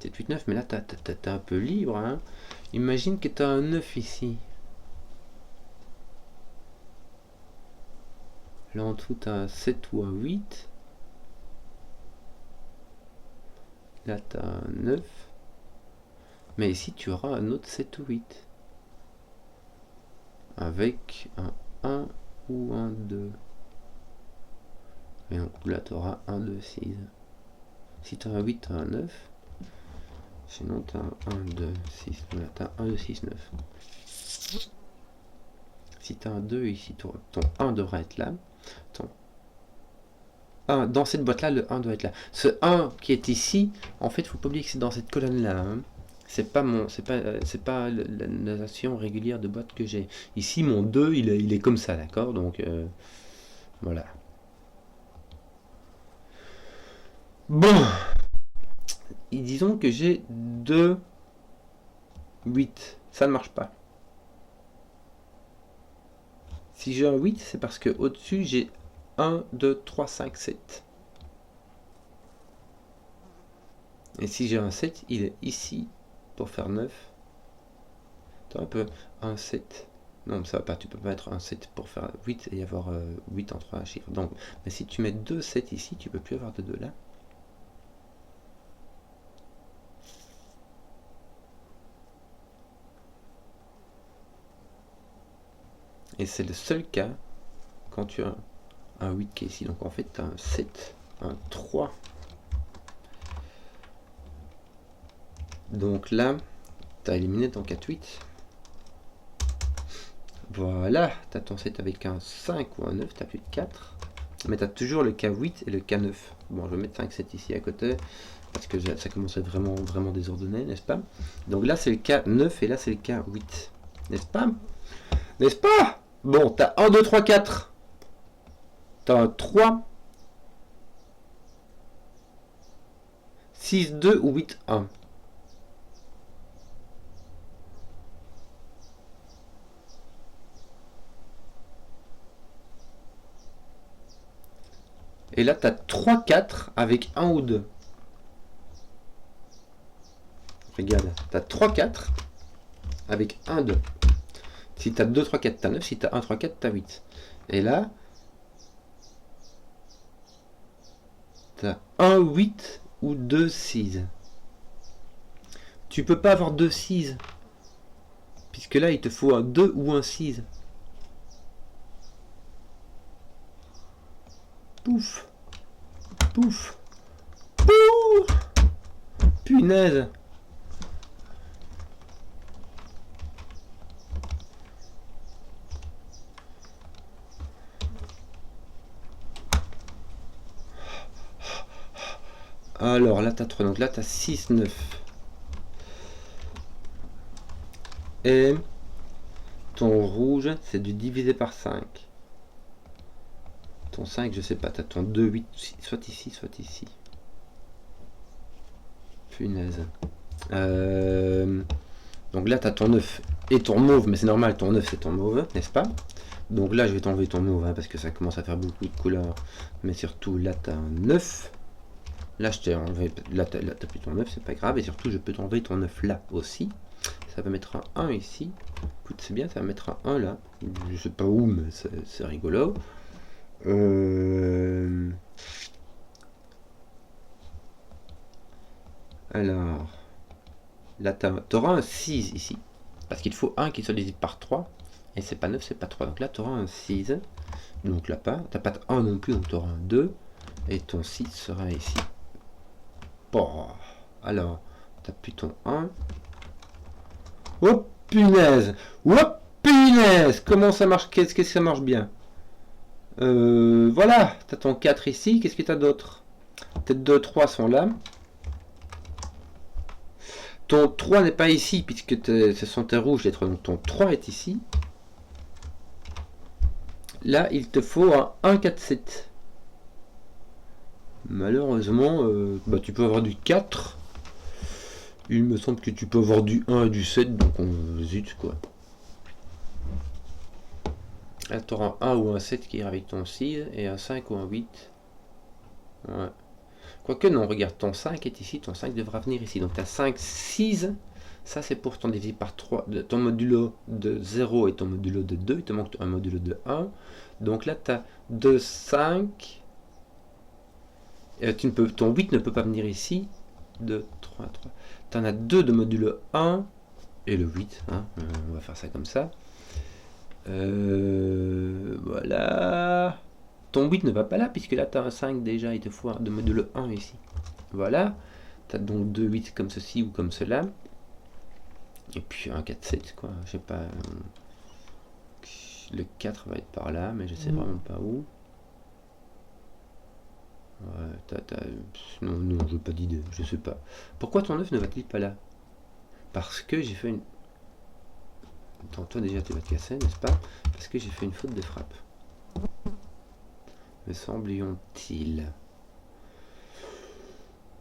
Speaker 1: 7, 8, 9. Mais là, t'es un peu libre, hein. Imagine que t'as un 9 ici. Là, en dessous, t'as un 7 ou un 8. Là, t'as un 9. Mais ici, tu auras un autre 7 ou 8. Avec un 1 ou un 2. Et donc là, tu auras 1, 2, 6. Si tu as un 8, tu as un 9. Sinon, tu as un 1, 2, 6. Là, tu as 1, 2, 6, 9. Si tu as un 2 ici, ton 1 devra être là. Ton 1, dans cette boîte-là, le 1 doit être là. Ce 1 qui est ici, en fait, il ne faut pas oublier que c'est dans cette colonne-là. Hein. C'est pas la notation régulière de boîte que j'ai. Ici, mon 2, il est comme ça, d'accord. Donc, voilà. Bon. Et disons que j'ai 2, 8. Ça ne marche pas. Si j'ai un 8, c'est parce que au-dessus, j'ai 1, 2, 3, 5, 7. Et si j'ai un 7, il est ici pour faire 9. Attends un peu. 1, 7. Non, ça va pas. Tu peux pas mettre un 7 pour faire 8 et y avoir 8 en 3 chiffres. Donc, mais si tu mets 2, 7 ici, tu peux plus avoir de 2 là. Et c'est le seul cas quand tu as un 8 qui est ici. Donc en fait, tu as un 7, un 3. Donc là, tu as éliminé ton 4, 8. Voilà, tu as ton 7 avec un 5 ou un 9, tu n'as plus de 4. Mais tu as toujours le K8 et le K9. Bon, je vais mettre 5, 7 ici à côté, parce que ça commence à être vraiment, vraiment désordonné, n'est-ce pas? Donc là, c'est le K9 et là, c'est le K8. N'est-ce pas? N'est-ce pas? Bon, tu as 1, 2, 3, 4. Tu as un 3, 6, 2 ou 8, 1. Et là, tu as 3, 4 avec 1 ou 2. Regarde, tu as 3, 4 avec 1, 2. Si tu as 2, 3, 4, tu as 9. Si tu as 1, 3, 4, tu as 8. Et là, tu as 1, 8 ou 2, 6. Tu peux pas avoir 2, 6. Puisque là, il te faut un 2 ou un 6. Pouf. Pouf. Pouf. Punaise. Alors là, tu as 3. Donc là, tu as 6, 9. Et ton rouge, c'est du divisé par 5. Ton 5, je sais pas. Tu as ton 2, 8, soit ici, soit ici. Punaise. Donc là, tu as ton 9 et ton mauve, mais c'est normal, ton 9 c'est ton mauve, n'est-ce pas? Donc là, je vais t'enlever ton mauve, hein, parce que ça commence à faire beaucoup de couleurs. Mais surtout, là, tu as un 9. Là, je t'ai enlevé. Là, tu n'as plus ton 9, c'est pas grave. Et surtout, je peux t'enlever ton 9 là aussi. Ça va mettre un 1 ici. Écoute, c'est bien, ça va mettre un 1 là. Je sais pas où, mais c'est rigolo. Alors, là, tu auras un 6 ici. Parce qu'il te faut un qui soit divisé par 3. Et c'est pas 9, c'est pas 3. Donc là, tu auras un 6. Donc là, pas. Tu n'as pas de 1 non plus, donc tu auras un 2. Et ton 6 sera ici. Bon. Alors, tu n'as plus ton 1. Oh punaise! Oh punaise! Comment ça marche? Qu'est-ce que ça marche bien? Voilà, tu as ton 4 ici. Qu'est-ce que tu as d'autre? Peut-être 2, 3 sont là. Ton 3 n'est pas ici, puisque ce sont tes rouges, les 3. Donc ton 3 est ici. Là, il te faut un 1, 4, 7. Malheureusement, tu peux avoir du 4. Il me semble que tu peux avoir du 1 et du 7, donc on zut quoi. Là, tu auras un 1 ou un 7 qui ira avec ton 6, et un 5 ou un 8. Ouais. Quoique non, regarde, ton 5 est ici, ton 5 devra venir ici. Donc tu as 5, 6. Ça, c'est pour ton divisé par 3, ton modulo de 0 et ton modulo de 2. Il te manque un modulo de 1. Donc là, tu as 2, 5. Ton 8 ne peut pas venir ici. 2, 3, 3. Tu en as 2 de modulo 1 et le 8. Hein. On va faire ça comme ça. Voilà. Ton 8 ne va pas là, puisque là, tu as un 5 déjà. Il te faut de modulo 1 ici. Voilà. Tu as donc 2 8 comme ceci ou comme cela. Et puis un 4, 7, quoi. Je sais pas. Le 4 va être par là, mais je sais vraiment pas où. Ouais, non, je veux pas d'idée, je sais pas. Pourquoi ton 9 ne va-t-il pas là? Parce que j'ai fait une... Attends, toi déjà tu vas te casser, n'est-ce pas? Parce que j'ai fait une faute de frappe. Me semblions-t-il.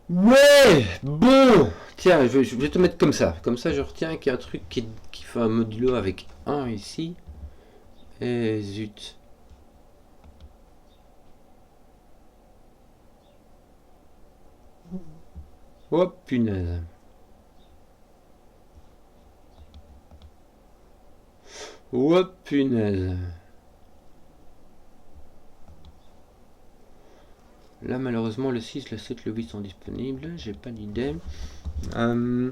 Speaker 1: Ouais. Bon. Tiens, je vais te mettre comme ça. Comme ça, je retiens qu'il y a un truc qui fait un modulo avec 1 ici. Et zut. Oh punaise. Oh punaise. Là, malheureusement, le 6, le 7, le 8 sont disponibles. J'ai pas d'idée. Ouais.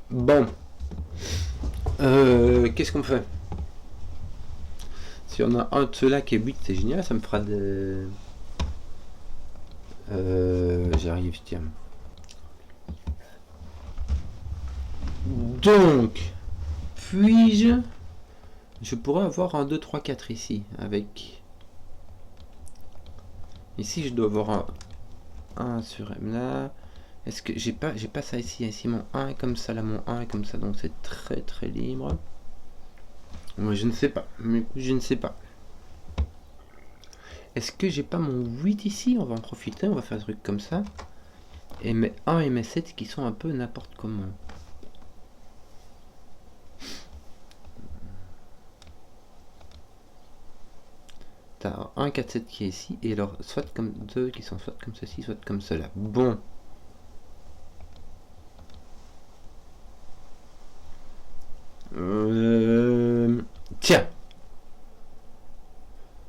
Speaker 1: Bon. Qu'est-ce qu'on fait? Si on a un de ceux-là qui est 8, c'est génial. Ça me fera des... J'arrive, tiens. Donc, puis-je... Je pourrais avoir un 2, 3, 4 ici, avec... Ici, je dois avoir un 1 sur M là. Est-ce que j'ai pas ça ici? Ici, mon 1 est comme ça, là, mon 1 est comme ça, donc c'est très très libre. Moi, je ne sais pas. Mais je ne sais pas. Est-ce que j'ai pas mon 8 ici? On va en profiter, on va faire un truc comme ça. Et mes 1 et mes 7 qui sont un peu n'importe comment. T'as un 4, 7 qui est ici, et alors soit comme 2 qui sont soit comme ceci, soit comme cela. Bon. Tiens.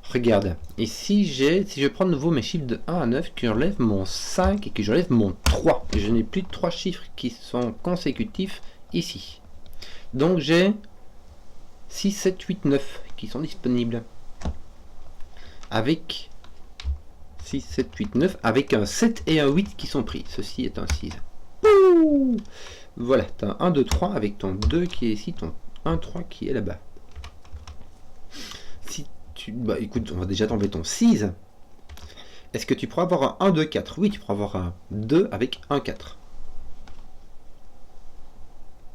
Speaker 1: Regarde. Et si je prends de nouveau mes chiffres de 1 à 9, que j'enlève mon 5 et que j'enlève mon 3. Et je n'ai plus de 3 chiffres qui sont consécutifs ici. Donc j'ai 6, 7, 8, 9 qui sont disponibles. Avec 6, 7, 8, 9, avec un 7 et un 8 qui sont pris. Ceci est un 6. Ouh, voilà, tu as un 1, 2, 3 avec ton 2 qui est ici, ton 1, 3 qui est là-bas. Si tu... Bah écoute, on va déjà t'enlever ton 6. Est-ce que tu pourras avoir un 1, 2, 4? Oui, tu pourras avoir un 2 avec un 4.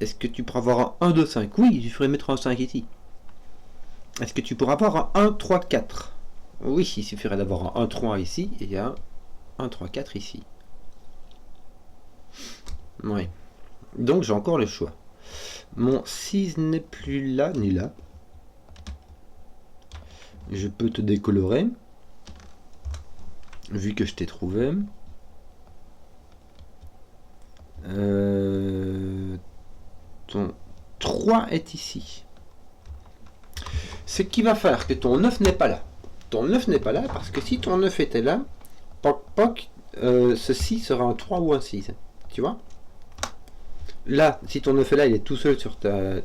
Speaker 1: Est-ce que tu pourras avoir un 1, 2, 5? Oui, il faudrait mettre un 5 ici. Est-ce que tu pourras avoir un 1, 3, 4? Oui, il suffirait d'avoir un 1, 3 ici et un 1, 3, 4 ici. Oui. Donc j'ai encore le choix. Mon 6 n'est plus là, ni là. Je peux te décolorer. Vu que je t'ai trouvé. Ton 3 est ici. Ce qui va faire que ton 9 n'est pas là. Ton 9 n'est pas là parce que si ton 9 était là, poc poc, ceci sera un 3 ou un 6. Tu vois? Là, si ton 9 est là, il est tout seul sur ta...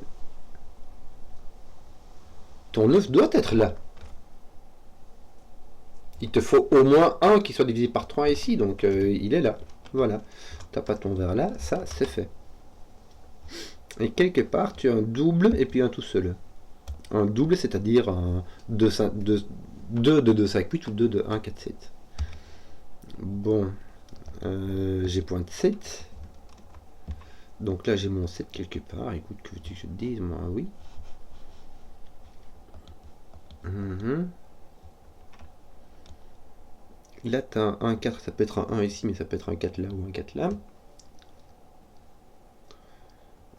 Speaker 1: Ton 9 doit être là. Il te faut au moins un qui soit divisé par 3 ici, donc il est là. Voilà. T'as pas ton verre là, ça c'est fait. Et quelque part, tu as un double et puis un tout seul. Un double, c'est-à-dire un 2 de 2, 5, 8 ou 2 de 1, 4, 7. Bon. J'ai point de 7. Donc là, j'ai mon 7 quelque part. Écoute, que veux-tu que je te dise? Moi, oui. Là, tu as un 4, ça peut être un 1 ici, mais ça peut être un 4 là ou un 4 là.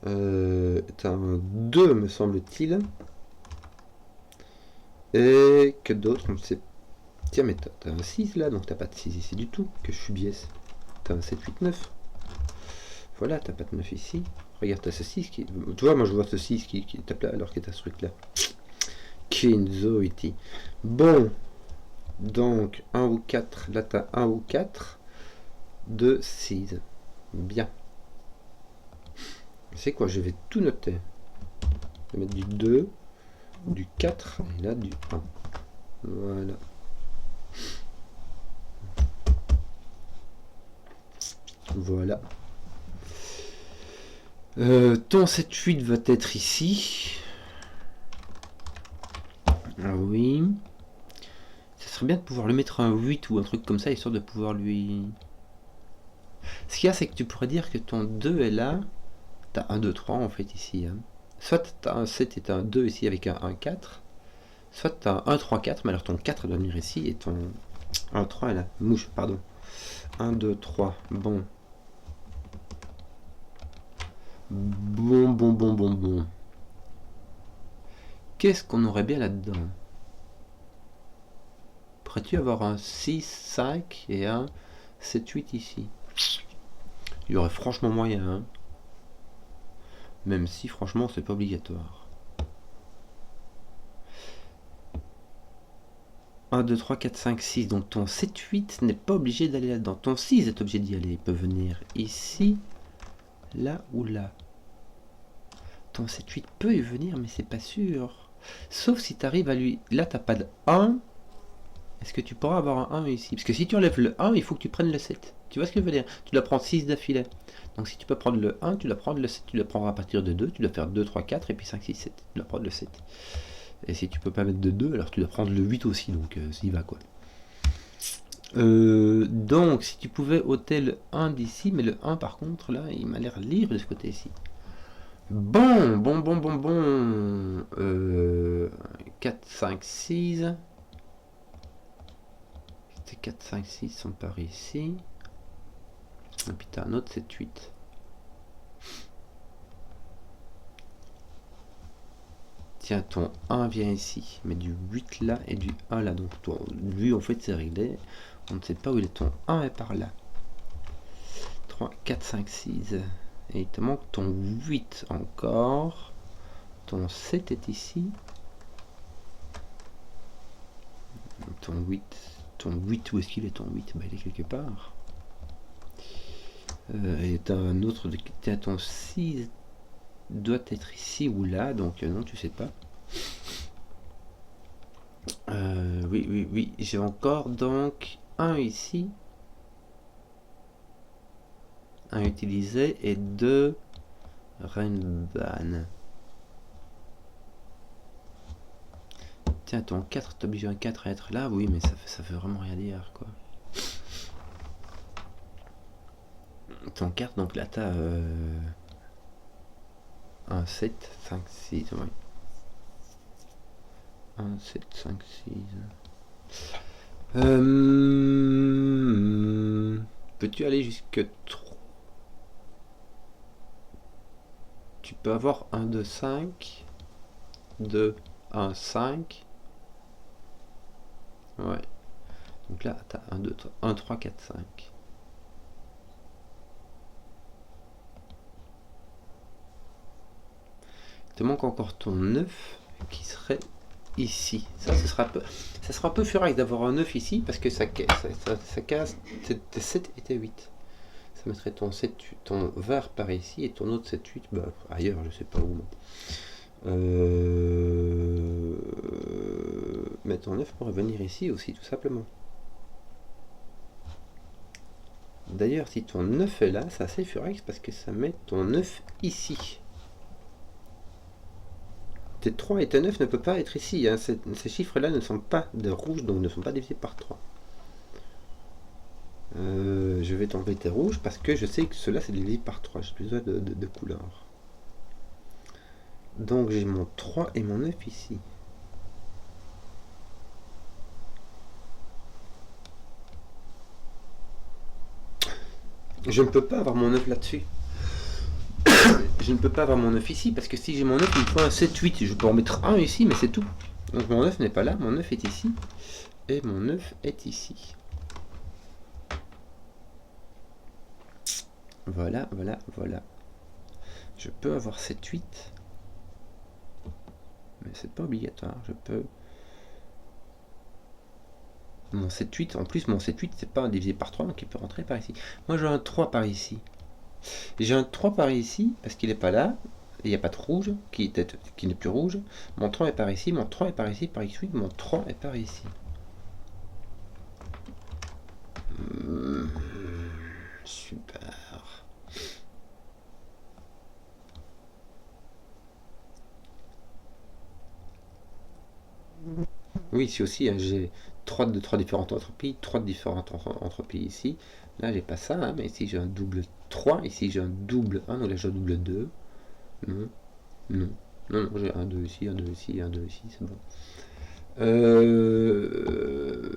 Speaker 1: T'as un 2, me semble-t-il. Et que d'autres, on ne sait. Tiens, mais t'as un 6 là, donc t'as pas de 6 ici du tout, que je suis biaise. T'as un 7, 8, 9. Voilà, t'as pas de 9 ici. Regarde, t'as ce 6 qui. Tu vois, moi je vois ce 6 qui tape là alors que t'as ce truc là. Kinzoiti. Bon. Donc, 1 ou 4. Là, t'as 1 ou 4. 2, 6. Bien. C'est quoi? Je vais tout noter. Je vais mettre du 2, du 4 et là du 1. Voilà. Voilà. Ton 7-8 va être ici. Ah oui. Ça serait bien de pouvoir lui mettre un 8 ou un truc comme ça, histoire de pouvoir lui... Ce qu'il y a, c'est que tu pourrais dire que ton 2 est là. T'as 1, 2, 3 en fait ici. Hein. Soit t'as un 7 et t'as un 2 ici avec un 1, 4. Soit t'as un 1, 3, 4, mais alors ton 4 doit venir ici et ton 1, 3 est là. Mouche, pardon. 1, 2, 3. Bon. Bon. Qu'est-ce qu'on aurait bien là-dedans? Pourrais-tu avoir un 6, 5 et un 7, 8 ici? Il y aurait franchement moyen, hein. Même si franchement c'est pas obligatoire. 1, 2, 3, 4, 5, 6. Donc ton 7, 8 n'est pas obligé d'aller là-dedans. Ton 6 est obligé d'y aller. Il peut venir ici, là ou là. Ton 7, 8 peut y venir, mais c'est pas sûr. Sauf si tu arrives à lui... Là, t'as pas de 1. Est-ce que tu pourras avoir un 1 ici? Parce que si tu enlèves le 1, il faut que tu prennes le 7. Tu vois ce que je veux dire? Tu dois prendre 6 d'affilée. Donc si tu peux prendre le 1, tu dois prendre le 7. Tu dois prendre à partir de 2. Tu dois faire 2, 3, 4 et puis 5, 6, 7. Tu dois prendre le 7. Et si tu peux pas mettre de 2, alors tu dois prendre le 8 aussi. Donc ça y va quoi. Donc si tu pouvais ôter le 1 d'ici, mais le 1 par contre là, il m'a l'air libre de ce côté-ci. Bon. 4, 5, 6. 4, 5, 6 sont par ici. Et puis t'as un autre 7, 8. Tiens, ton 1 vient ici. Mais du 8 là et du 1 là. Donc toi, lui en fait c'est réglé. On ne sait pas où il est. Ton 1 est par là. 3, 4, 5, 6. Et il te manque ton 8 encore. Ton 7 est ici. Ton 8. Ton 8, où est-ce qu'il est ton 8? Bah, il est quelque part. Et t'as un autre. Tiens, ton 6 doit être ici ou là. Donc non, tu sais pas. Oui. J'ai encore donc 1 ici. 1 utilisé et 2 Rainban. Tiens, ton 4, t'as obligé un 4 à être là? Oui, mais ça fait vraiment rien dire, quoi. Ton 4, donc là, t'as 1, 7, 5, 6, oui. 1, 7, 5, 6. Peux-tu aller jusque 3? Tu peux avoir 1, 2, 5. 2, 1, 5. Ouais. Donc là, t'as 1, 2, 3, 1, 3, 4, 5. Il te manque encore ton 9 qui serait ici. Ça sera un peu furax d'avoir un 9 ici parce que ça casse tes 7 et tes 8. Ça mettrait ton 7, ton var par ici et ton autre 7, 8 bah, ailleurs, je sais pas où. Mais ton 9 pourrait venir ici aussi, tout simplement. D'ailleurs, si ton 9 est là, c'est assez furax parce que ça met ton 9 ici. Tes 3 et tes 9 ne peuvent pas être ici. Hein. Ces chiffres-là ne sont pas de rouge, donc ne sont pas divisés par 3. Je vais t'enlever tes rouges parce que je sais que cela c'est divisé par 3. J'ai besoin de couleurs. Donc j'ai mon 3 et mon 9 ici. Je ne peux pas avoir mon 9 là-dessus. Je je ne peux pas avoir mon 9 ici, parce que si j'ai mon 9, il me faut un 7-8. Je peux en mettre un ici, mais c'est tout. Donc mon 9 n'est pas là, mon 9 est ici. Et mon 9 est ici. Voilà, voilà, voilà. Je peux avoir 7-8. Mais c'est pas obligatoire. Je peux... Mon 7-8, en plus mon 7-8 c'est pas divisé par 3, donc il peut rentrer par ici. Moi j'ai un 3 par ici. J'ai un 3 par ici, parce qu'il n'est pas là. Il n'y a pas de rouge, qui n'est plus rouge. Mon 3 est par ici, mon 3 est par ici, par x8, mon 3 est par ici. Super. Oui, ici aussi, hein, j'ai 3 différentes entropies, 3 différentes entropies ici. Là, j'ai pas ça, hein, mais ici j'ai un double 3, ici j'ai un double 1, donc là j'ai un double 2. Non, non, non, non, j'ai un 2 ici, un 2 ici, un 2 ici, c'est bon.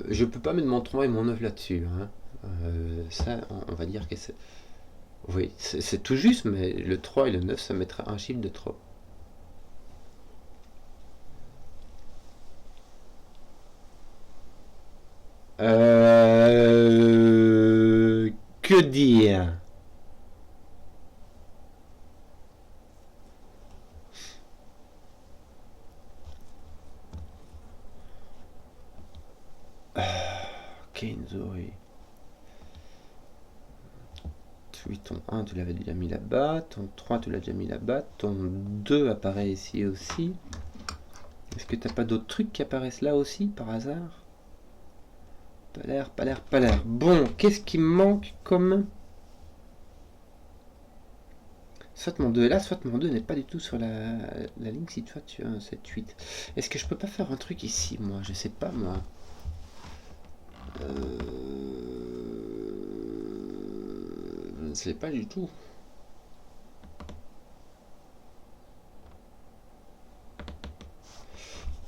Speaker 1: Je peux pas mettre mon 3 et mon 9 là-dessus. Hein. Ça, on va dire que c'est... Oui, c'est tout juste, mais le 3 et le 9, ça mettra un chiffre de trop. Que dire? Kenzori. Oui, ton 1, tu l'avais déjà mis là-bas. Ton 3, tu l'as déjà mis là-bas. Ton 2 apparaît ici aussi. Est-ce que t'as pas d'autres trucs qui apparaissent là aussi, par hasard? Pas l'air, pas l'air, pas l'air. Bon, qu'est-ce qui me manque comme... Soit mon 2 est là, soit mon 2 n'est pas du tout sur la ligne si toi tu as un 7-8. Est-ce que je peux pas faire un truc ici, moi? Je sais pas, moi. Je ne sais pas du tout.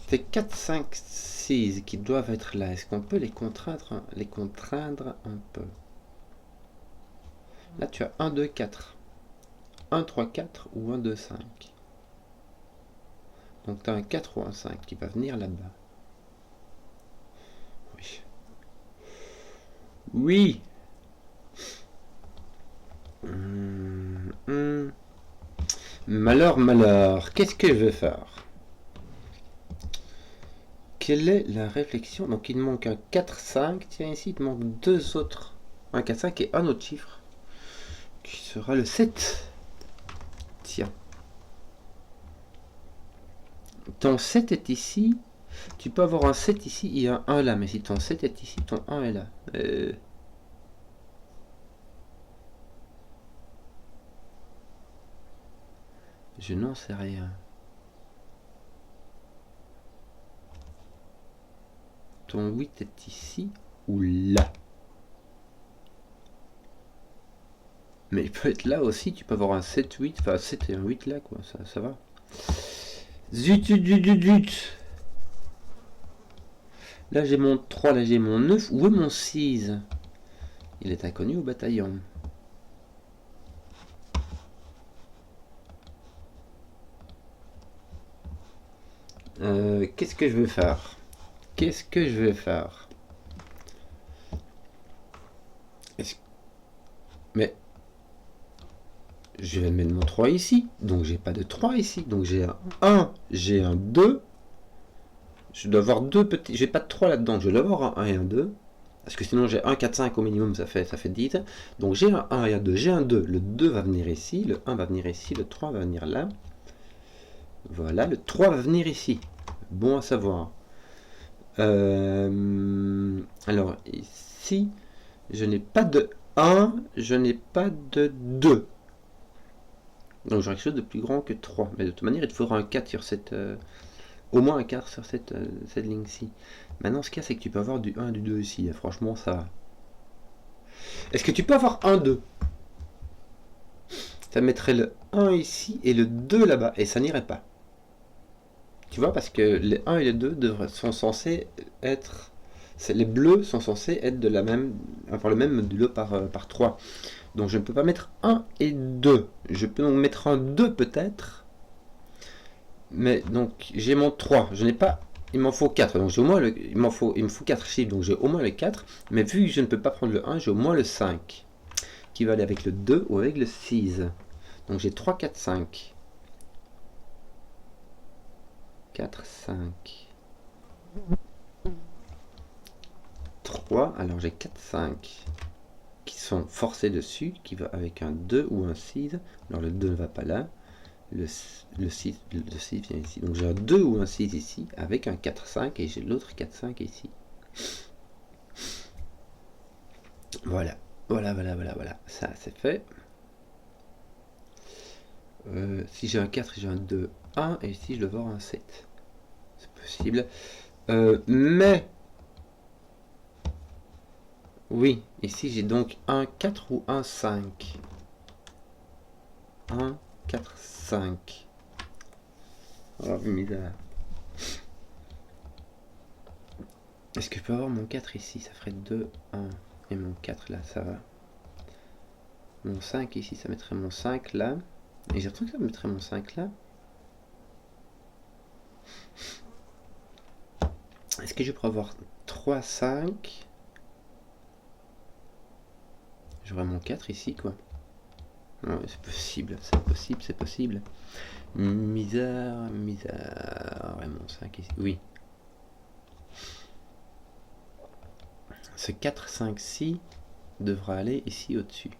Speaker 1: C'est 4, 5, 6 qui doivent être là. Est-ce qu'on peut les contraindre un peu? Là, tu as 1, 2, 4. 1, 3, 4 ou 1, 2, 5. Donc, tu as un 4 ou un 5 qui va venir là-bas. Oui. Oui. Malheur, malheur. Qu'est-ce que je vais faire? Quelle est la réflexion? Donc, il me manque un 4, 5. Tiens, ici, il te manque deux autres. Un 4, 5 et un autre chiffre. Qui sera le 7. Tiens. Ton 7 est ici. Tu peux avoir un 7 ici et un 1 là. Mais si ton 7 est ici, ton 1 est là. Je n'en sais rien. Ton 8 est ici ou là. Mais il peut être là aussi. Tu peux avoir un 7, 8. Enfin, 7 et un 8 là, quoi. Ça va. Zut, zut, zut, zut, zut. Là, j'ai mon 3. Là, j'ai mon 9. Où est mon 6? Il est inconnu au bataillon. Qu'est-ce que je vais faire? Qu'est-ce que je vais faire? Mais je vais mettre mon 3 ici. Donc j'ai pas de 3 ici. Donc j'ai un 1, j'ai un 2. Je dois avoir deux petits. J'ai pas de 3 là-dedans. Je dois avoir un 1 et un 2. Parce que sinon j'ai 1, 4, 5 au minimum, ça fait 10. Donc j'ai un 1 et un 2. J'ai un 2. Le 2 va venir ici. Le 1 va venir ici. Le 3 va venir là. Voilà. Le 3 va venir ici. Bon à savoir. Alors ici, je n'ai pas de 1, je n'ai pas de 2. Donc j'aurai quelque chose de plus grand que 3. Mais de toute manière, il te faudra un 4 sur cette... au moins un 4 sur cette ligne-ci. Maintenant, ce qu'il y a, c'est que tu peux avoir du 1 et du 2 ici. Franchement, ça va. Est-ce que tu peux avoir un 2? Ça mettrait le 1 ici et le 2 là-bas. Et ça n'irait pas. Tu vois, parce que les 1 et les 2 sont censés être Les bleus sont censés être de la même, avoir le même modulo par 3. Donc je ne peux pas mettre 1 et 2. Je peux donc mettre un 2 peut-être. Mais donc j'ai mon 3. Je n'ai pas. Il m'en faut 4. Donc j'ai au moins il me faut 4 chiffres. Donc j'ai au moins le 4. Mais vu que je ne peux pas prendre le 1, j'ai au moins le 5. Qui va aller avec le 2 ou avec le 6. Donc j'ai 3, 4, 5. 4, 5. 3. Alors j'ai 4, 5. Qui sont forcés dessus. Qui va avec un 2 ou un 6. Alors le 2 ne va pas là. Le 6 vient ici. Donc j'ai un 2 ou un 6 ici, avec un 4, 5, et j'ai l'autre 4, 5 ici. Voilà. Voilà. Ça, c'est fait. Si j'ai un 4, j'ai un 2, 1, et ici je dois avoir un 7. C'est possible. Mais... Oui, ici j'ai donc un 4 ou un 5. 1, 4, 5. Oh, misère. Est-ce que je peux avoir mon 4 ici? Ça ferait 2, 1. Et mon 4 là, ça va. Mon 5 ici, ça mettrait mon 5 là. Et j'ai l'impression que ça mettrait mon 5 là. Est-ce que je pourrais avoir 3, 5? J'aurais mon 4 ici, quoi. Ouais, c'est possible, c'est possible, c'est possible. Misère. Ouais, mon 5 ici. Oui. Ce 4, 5, 6 devra aller ici au-dessus.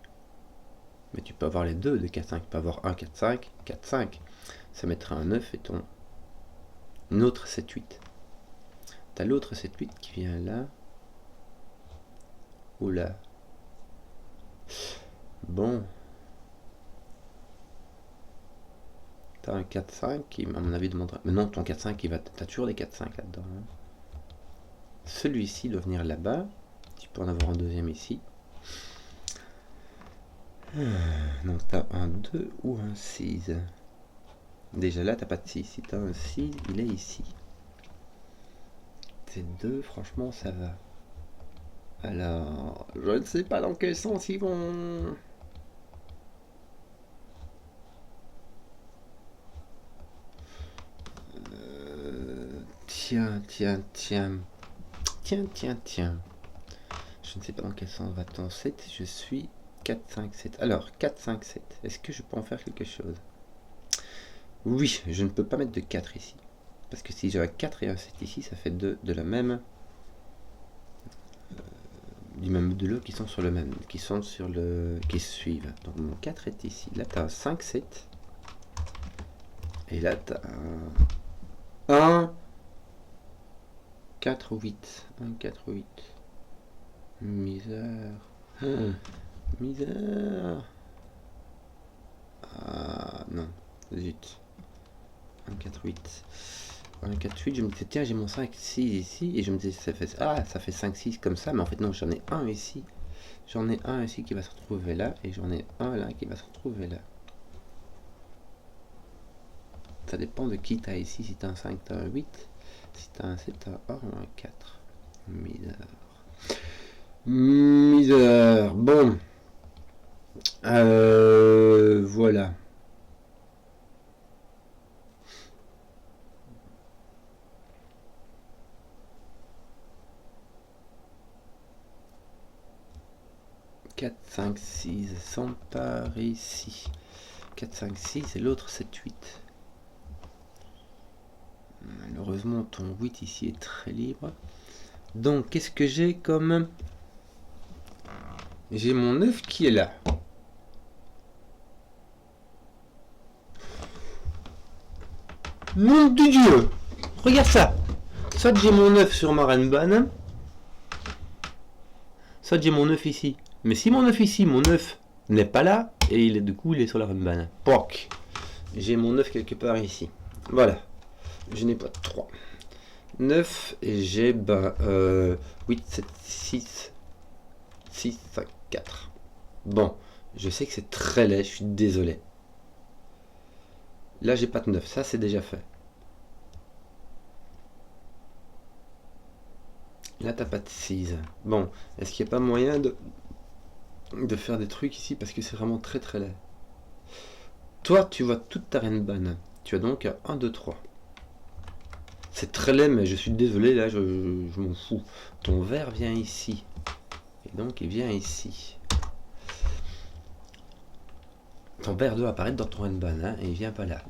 Speaker 1: Mais tu peux avoir les deux de 4, 5. Tu peux avoir 1, 4, 5, 4, 5. Ça mettra un 9 et ton autre 7, 8. T'as l'autre 7, 8 qui vient là. Ou là. Bon. T'as un 4, 5 qui, à mon avis, demandera... Mais non, ton 4, 5, il va... T'as toujours des 4, 5 là-dedans. Hein. Celui-ci doit venir là-bas. Tu peux en avoir un deuxième ici. Donc t'as un 2 ou un 6. Déjà là, t'as pas de 6. Si t'as un 6, il est ici. Ces deux, franchement, ça va. Alors, je ne sais pas dans quel sens ils vont... Tiens. Je ne sais pas dans quel sens va ton 7. Je suis 4, 5, 7. Alors, 4, 5, 7. Est-ce que je peux en faire quelque chose? Oui, je ne peux pas mettre de 4 ici. Parce que si j'ai un 4 et un 7 ici, ça fait 2 de la même... du même modulo qui sont sur le même, qui sont sur le... qui suivent. Donc mon 4 est ici. Là, tu as un 5, 7. Et là, tu as un 4, 8. 1, 4, 8. Misère. Misère. Ah, non. Zut. 1, 4, 8. 1, 4, 8. Je me disais, tiens, j'ai mon 5, 6 ici. Et je me disais, ça fait 5, 6 comme ça. Mais en fait, non, j'en ai un ici. J'en ai un ici qui va se retrouver là. Et j'en ai un là qui va se retrouver là. Ça dépend de qui tu as ici. Si tu as un 5, tu as un 8. Si tu as un 7, tu as un 1 ou un 4. Misère. Bon. Voilà. Quatre, 5, 6. Sont par ici. 4, 5, 6 et l'autre 7, 8. Malheureusement, ton 8 ici est très libre. Donc, qu'est-ce que j'ai comme... J'ai mon 9 qui est là. Nom de Dieu! Regarde ça! Soit j'ai mon 9 sur ma Renban, soit j'ai mon 9 ici. Mais si mon 9 ici, mon 9 n'est pas là, et il est, du coup il est sur la Renban. Poc! J'ai mon 9 quelque part ici. Voilà. Je n'ai pas de 3. 9 et j'ai 8, 7, 6, 6, 5, 4. Bon, je sais que c'est très laid, je suis désolé. Là, j'ai pas de 9, ça c'est déjà fait. Là, t'as pas de 6. Bon, est-ce qu'il n'y a pas moyen de faire des trucs ici parce que c'est vraiment très très laid. Toi, tu vois toute ta reine bonne. Tu as donc 1, 2, 3. C'est très laid, mais je suis désolé, là, je m'en fous. Ton vert vient ici. Et donc, il vient ici. Ton vert doit apparaître dans ton Renban, hein, et il vient pas là.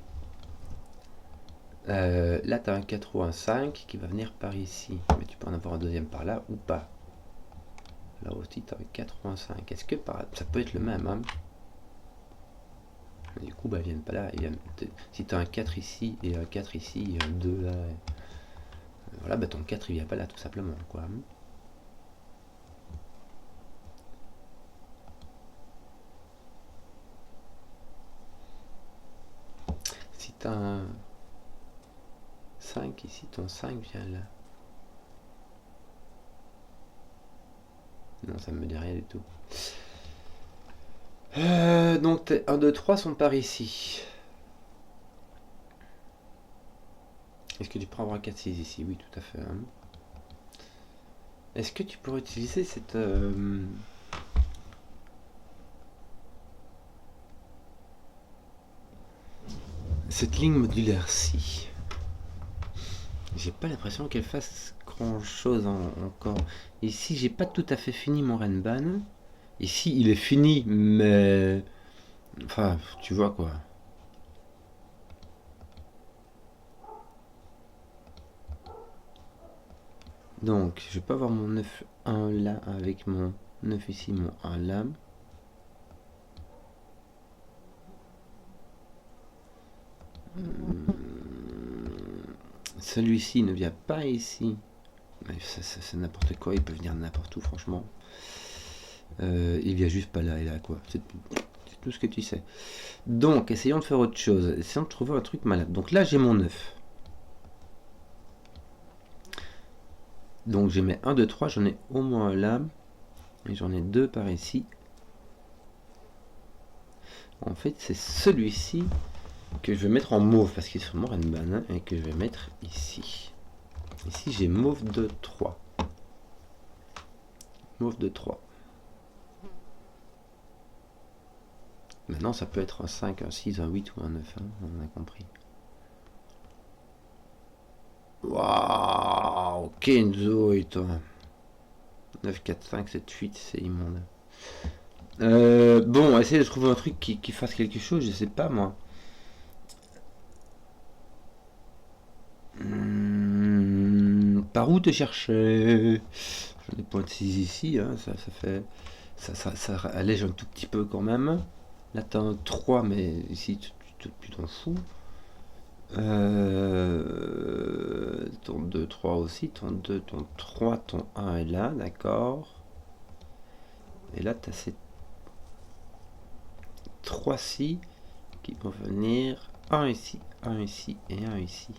Speaker 1: Là, tu as un 4 ou un 5 qui va venir par ici. Mais tu peux en avoir un deuxième par là ou pas. Là aussi, tu as un 4 ou un 5. Est-ce que ça peut être le même, hein? Du coup, bah, ils viennent pas là. Si tu as un 4 ici et un 4 ici et un 2 là, voilà, bah, ton 4 il vient pas là, tout simplement, quoi. Si tu as un 5 ici, ton 5 vient là. Non, ça me dit rien du tout. Donc tes 1, 2, 3 sont par ici. Est-ce que tu pourras avoir un 4, 6 ici? Oui, tout à fait. Hein. Est-ce que tu pourrais utiliser cette ligne modulaire-ci? J'ai pas l'impression qu'elle fasse grand chose encore. Ici, j'ai pas tout à fait fini mon Renban. Ici, il est fini, mais... Enfin, tu vois quoi. Donc, je vais pas avoir mon 9, 1 là avec mon 9 ici, mon 1 là. Celui-ci ne vient pas ici. C'est n'importe quoi, il peut venir n'importe où, franchement. Il vient juste pas là et là, quoi. C'est tout ce que tu sais. Donc, essayons de faire autre chose. Essayons de trouver un truc malade. Donc là, j'ai mon 9. Donc, j'ai mes 1, 2, 3. J'en ai au moins là. Et j'en ai 2 par ici. En fait, c'est celui-ci que je vais mettre en mauve parce qu'il est sur mon Renban et que je vais mettre ici. Ici, j'ai mauve de 3. Mauve de 3. Maintenant, ça peut être un 5, un 6, un 8 ou un 9. Hein, on a compris. Waouh, Kenzo et toi. 9, 4, 5, 7, 8, c'est immonde. Bon, essayer de trouver un truc qui fasse quelque chose, je sais pas moi. Par où te chercher? J'en ai point de 6 ici, hein, ça fait. Ça allège un tout petit peu quand même. Là t'as un 3, mais ici tu t'en fous. Ton 2, 3 aussi, ton 2, ton 3, ton 1 est là, d'accord. Et là t'as ces 3-ci qui vont venir un ici et un ici.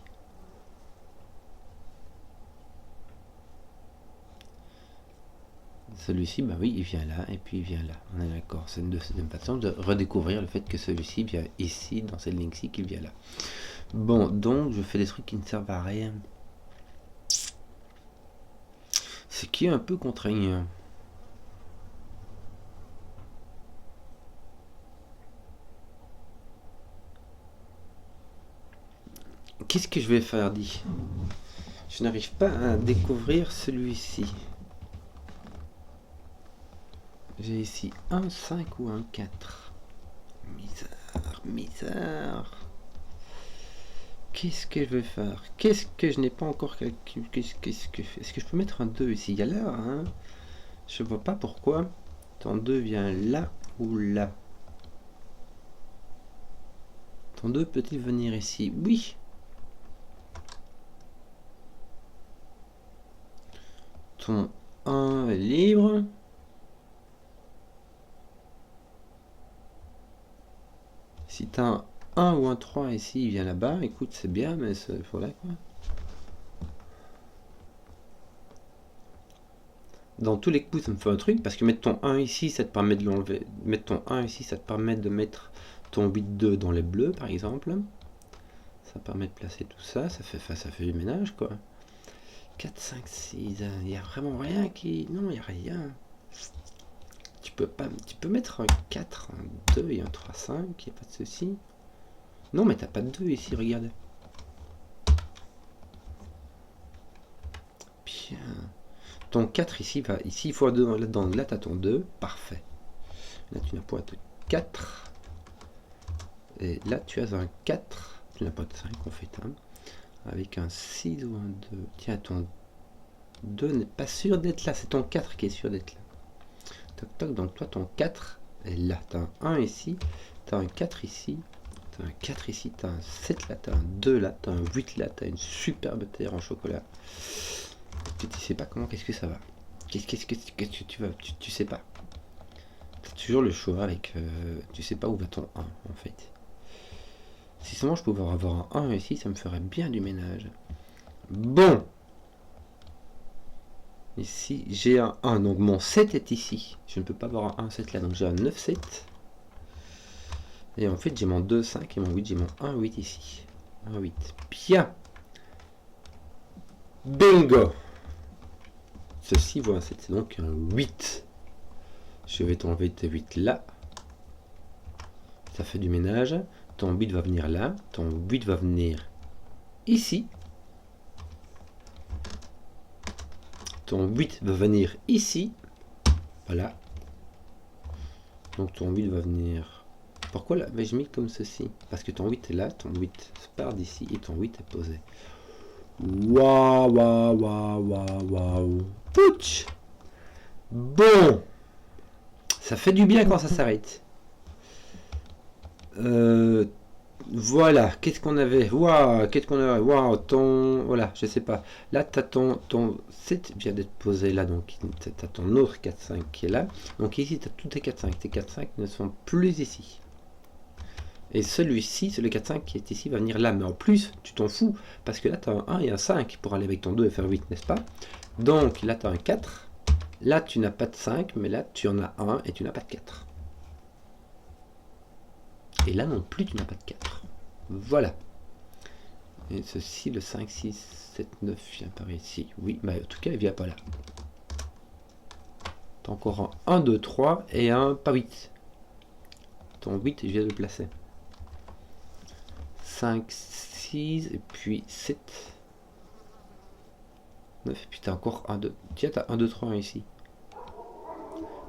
Speaker 1: Celui-ci, bah oui, il vient là et puis il vient là. On est d'accord. C'est une deuxième façon de redécouvrir le fait que celui-ci vient ici, dans cette ligne-ci, qu'il vient là. Bon, donc je fais des trucs qui ne servent à rien. Ce qui est un peu contraignant. Qu'est-ce que je vais faire, dit? Je n'arrive pas à découvrir celui-ci. J'ai ici un 5 ou un 4. Misère. Qu'est-ce que je vais faire? Qu'est-ce que je n'ai pas encore calculé? Est-ce que je peux mettre un 2 ici? Il y a là, hein? Je vois pas pourquoi. Ton 2 vient là ou là. Ton 2 peut-il venir ici? Oui. Ton 1 est libre. Si tu as un 1 ou un 3 ici, il vient là-bas. Écoute, c'est bien, mais il faudrait quoi. Dans tous les coups, ça me fait un truc, parce que mettre ton 1 ici, ça te permet de l'enlever. Mettre ton 1 ici, ça te permet de mettre ton 8-2 dans les bleus, par exemple. Ça permet de placer tout ça, ça fait du ménage, quoi. 4, 5, 6. Il n'y a vraiment rien qui... Non, il n'y a rien. Tu peux mettre un 4, un 2 et un 3, 5. Il n'y a pas de souci. Non, mais t'as pas de 2 ici, regarde. Bien. Ton 4 ici, va ici, il faut là-dedans. Là, t'as ton 2. Parfait. Là, tu n'as pas de 4. Et là, tu as un 4. Tu n'as pas de 5, en fait. Hein. Avec un 6 ou un 2. Tiens, ton 2 n'est pas sûr d'être là. C'est ton 4 qui est sûr d'être là. Toc, toc. Donc, toi, ton 4 est là. Tu as un 1 ici. Tu as un 4 ici. Tu as un 4 ici. Tu as un 7 là. Tu as un 2 là. Tu as un 8 là. Tu as une superbe terre en chocolat. Tu sais pas comment, qu'est-ce que ça va. Qu'est-ce que tu vas. Tu sais pas. Tu as toujours le choix avec... tu sais pas où va ton 1, en fait. Si seulement je pouvais avoir un 1 ici, ça me ferait bien du ménage. Bon. Ici, j'ai un 1. Donc mon 7 est ici. Je ne peux pas avoir un 1, 7 là. Donc j'ai un 9, 7. Et en fait, j'ai mon 2, 5 et mon 8. J'ai mon 1, 8 ici. 1, 8. Bien. Bingo. Ceci vaut un 7. C'est donc un 8. Je vais t'enlever tes 8 là. Ça fait du ménage. Ton 8 va venir là. Ton 8 va venir ici. Ton 8 va venir ici. Voilà. Donc ton 8 va venir... Pourquoi l'avais-je mis comme ceci? Parce que ton 8 est là, ton 8 part d'ici et ton 8 est posé. Waouh, waouh, waouh, waouh, waouh. Pouch. Bon. Ça fait du bien quand ça s'arrête. Voilà, qu'est-ce qu'on avait? Waouh, qu'est-ce qu'on avait? Waouh, ton... Voilà, je sais pas. Là, tu as ton 7 vient d'être posé là, donc tu as ton autre 4-5 qui est là. Donc ici, tu as tous tes 4-5. Tes 4-5 ne sont plus ici. Et celui-ci, c'est le 4-5 qui est ici, va venir là. Mais en plus, tu t'en fous, parce que là, tu as un 1 et un 5 pour aller avec ton 2 et faire 8, n'est-ce pas? Donc là, tu as un 4. Là, tu n'as pas de 5, mais là, tu en as 1 et tu n'as pas de 4. Et là non plus, tu n'as pas de 4. Voilà. Et ceci, le 5, 6, 7, 9 vient par ici. Oui, mais en tout cas, il vient pas là. Tu as encore un 1, 2, 3 et un pas 8. Ton 8, je viens de le placer. 5, 6 et puis 7. 9, et puis tu as encore 1, 2. Tiens, tu as 1, 2, 3 ici.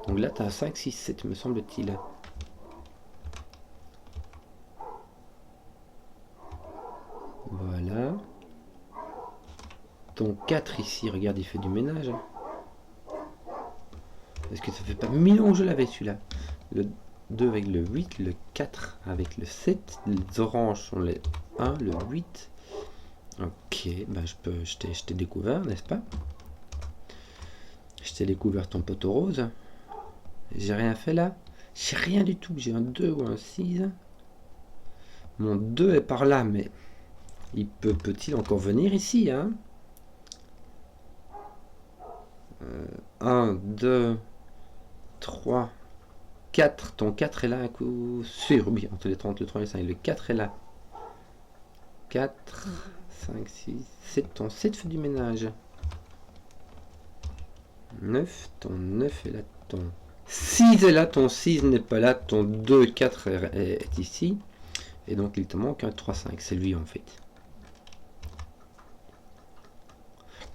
Speaker 1: Donc là, tu as un 5, 6, 7, me semble-t-il. Voilà. Ton 4 ici, regarde, il fait du ménage. Est-ce que ça fait pas 1000 ans que je l'avais celui-là? Le 2 avec le 8, le 4 avec le 7, les oranges sont les 1, le 8. Ok, ben je t'ai découvert, n'est-ce pas? Je t'ai découvert ton poteau rose. J'ai rien fait là? J'ai rien du tout, j'ai un 2 ou un 6. Mon 2 est par là, mais peut-il encore venir ici, hein? 1, 2, 3, 4. Ton 4 est là un coup sûr. Oui, entre les 30, le 3 et le 5. Le 4 est là. 4, 5, 6, 7. Ton 7 fait du ménage. 9. Ton 9 est là. Ton 6 est là. Ton 6 n'est pas là. Ton 2, 4 est ici. Et donc il te manque un 3, 5. C'est lui en fait.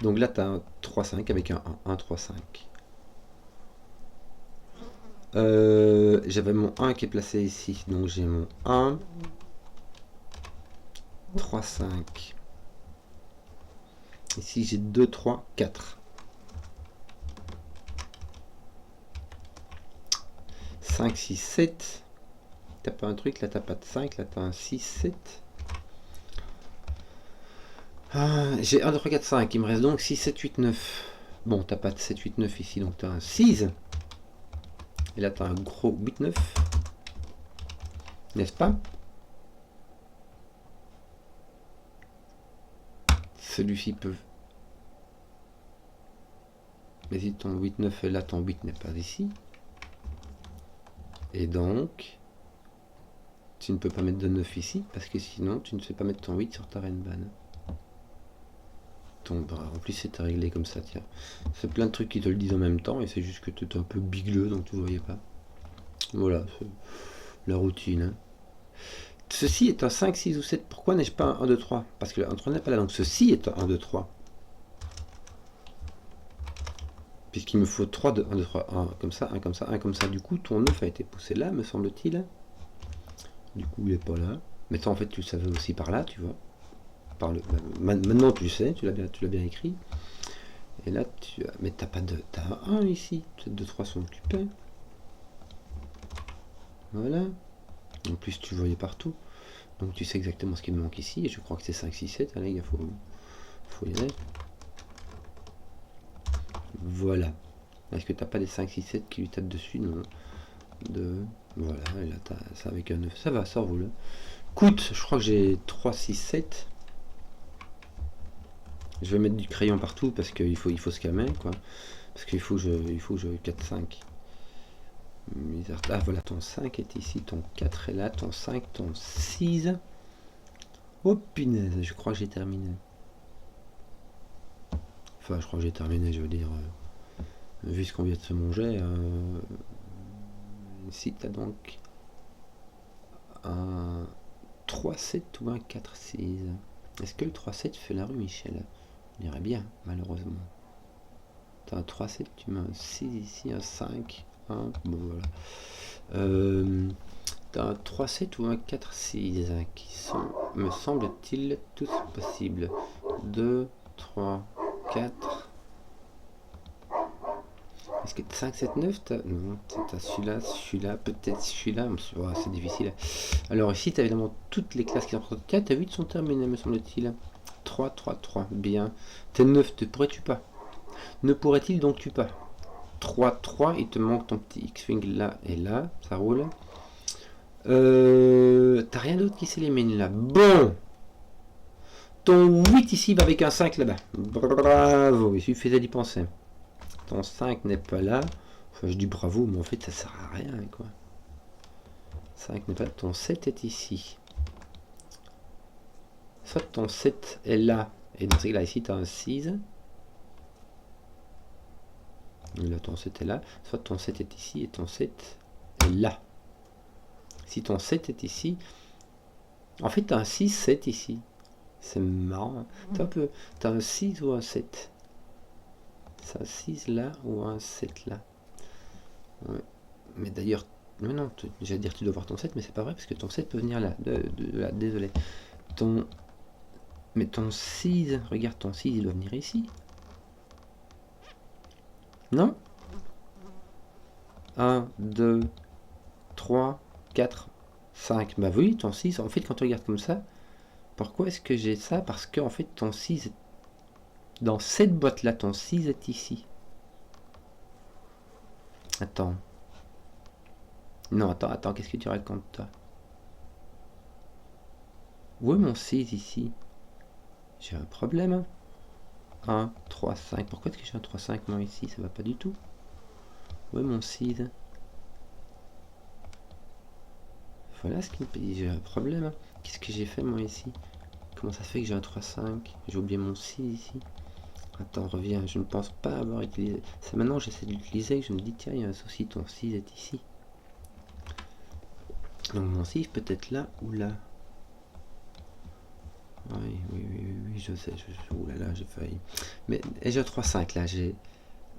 Speaker 1: Donc là, tu as un 3, 5 avec un 1. 1, 3, 5. J'avais mon 1 qui est placé ici. Donc j'ai mon 1. 3, 5. Ici j'ai 2, 3, 4. 5, 6, 7. T'as pas un truc, là t'as pas de 5, là t'as un 6, 7. J'ai 1, 2, 3, 4, 5. Il me reste donc 6, 7, 8, 9. Bon, t'as pas de 7, 8, 9 ici, donc t'as un 6. Et là t'as un gros 8, 9. N'est-ce pas? Celui-ci peut... Mais si ton 8, 9 est là, ton 8 n'est pas ici. Et donc... Tu ne peux pas mettre de 9 ici, parce que sinon tu ne sais pas mettre ton 8 sur ta reine banne. En plus, c'est à régler comme ça, tiens. C'est plein de trucs qui te le disent en même temps, et c'est juste que tu es un peu bigleux, donc tu ne voyais pas. Voilà, la routine. Hein. Ceci est un 5, 6 ou 7. Pourquoi n'ai-je pas un 1, 2, 3? Parce que le 1, 3 n'est pas là. Donc ceci est un 1, 2, 3. Puisqu'il me faut 3 de 1, 2, 3. 1 comme ça, 1 comme ça, 1 comme ça. Du coup, ton 9 a été poussé là, me semble-t-il. Du coup, il n'est pas là. Mais toi, en fait, tu le savais aussi par là, tu vois. Maintenant, tu le sais, tu l'as bien écrit. Et là, mais t'as pas de... T'as un 1 ici. Ces 2, 3 sont occupés. Voilà. En plus, tu le voyais partout. Donc, tu sais exactement ce qui me manque ici. Et je crois que c'est 5, 6, 7. Allez, les gars, faut y aller. Voilà. Est-ce que t'as pas des 5, 6, 7 qui lui tapent dessus? Non. Voilà. Et là, t'as ça avec un 9. Ça va, ça roule. Écoute, je crois que j'ai 3, 6, 7. Je vais mettre du crayon partout parce qu'il faut se calmer, quoi. Parce qu'il faut que je 4, 5. Ah voilà, ton 5 est ici, ton 4 est là, ton 5, ton 6. Oh punaise, je crois que j'ai terminé. Enfin, je crois que j'ai terminé, je veux dire. Vu ce qu'on vient de se manger, ici t'as donc un 3-7 ou un 4-6. Est-ce que le 3-7 fait la rue Michel? On dirait bien, malheureusement. T'as un 3-7, tu mets un 6 ici, un 5, 1, bon voilà. T'as un 3-7 ou un 4-6 qui sont, me semble-t-il, tous possibles. 2, 3, 4. Est-ce que 5, 7, 9 non, t'as celui-là, peut-être celui-là, c'est difficile. Alors ici, t'as évidemment toutes les classes qui sont présentes. 4 à 8 sont terminées, me semble-t-il. 3, 3, 3, bien. T'es 9, te pourrais-tu pas? Ne pourrait-il donc tu pas? 3, 3, il te manque ton petit X-Wing là et là, ça roule. T'as rien d'autre qui s'élimine là. Bon! Ton 8 ici va avec un 5 là-bas. Bravo, il suffisait d'y penser. Ton 5 n'est pas là. Enfin, je dis bravo, mais en fait, ça sert à rien, quoi. 5 n'est pas là. Ton 7 est ici. Soit ton 7 est là. Et dans ce cas-là, ici, tu as un 6. Et là, ton 7 est là. Soit ton 7 est ici et ton 7 est là. Si ton 7 est ici... En fait, tu as un 6, 7 ici. C'est marrant. Hein. Tu as un 6 ou un 7. C'est un 6 là ou un 7 là. Ouais. Mais d'ailleurs, mais non, j'allais dire tu dois voir ton 7, mais c'est pas vrai parce que ton 7 peut venir là. Là, désolé. Mais ton 6, regarde ton 6, il doit venir ici. Non? 1, 2, 3, 4, 5. Bah oui, ton 6, en fait, quand tu regardes comme ça, pourquoi est-ce que j'ai ça? Parce que en fait, ton 6, dans cette boîte-là, ton 6 est ici. Attends. Non, attends, qu'est-ce que tu racontes, toi? Où est mon 6 ici? J'ai un problème. 1, 3, 5. Pourquoi est-ce que j'ai un 3, 5 moi ici? Ça va pas du tout. Où est mon 6? Voilà ce qui me dit. J'ai un problème. Qu'est-ce que j'ai fait moi ici? Comment ça se fait que j'ai un 3, 5? J'ai oublié mon 6 ici. Attends, reviens. Je ne pense pas avoir utilisé. C'est maintenant que j'essaie de l'utiliser que je me dis tiens, il y a un souci. Ton 6 est ici. Donc mon 6 peut être là ou là. Oui, je sais. Ouh là là, j'ai failli. Mais j'ai un 3, 5 là. J'ai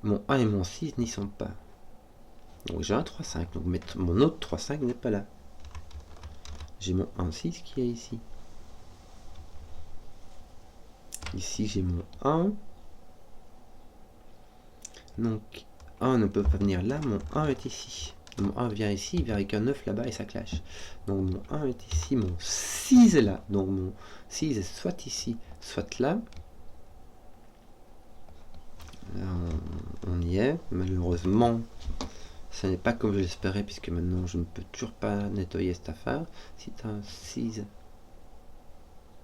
Speaker 1: mon 1 et mon 6 n'y sont pas. Donc j'ai un 3, 5. Donc mon autre 3, 5 n'est pas là. J'ai mon 1, 6 qui est ici. Ici j'ai mon 1. Donc 1 ne peut pas venir là. Mon 1 est ici. Mon 1 vient ici, il vient avec un 9 là-bas et ça clash. Donc mon 1 est ici, mon 6 est là. Donc mon 6 est soit ici, soit là. Là on y est. Malheureusement, ce n'est pas comme je l'espérais puisque maintenant je ne peux toujours pas nettoyer cette affaire. Si tu as un 6,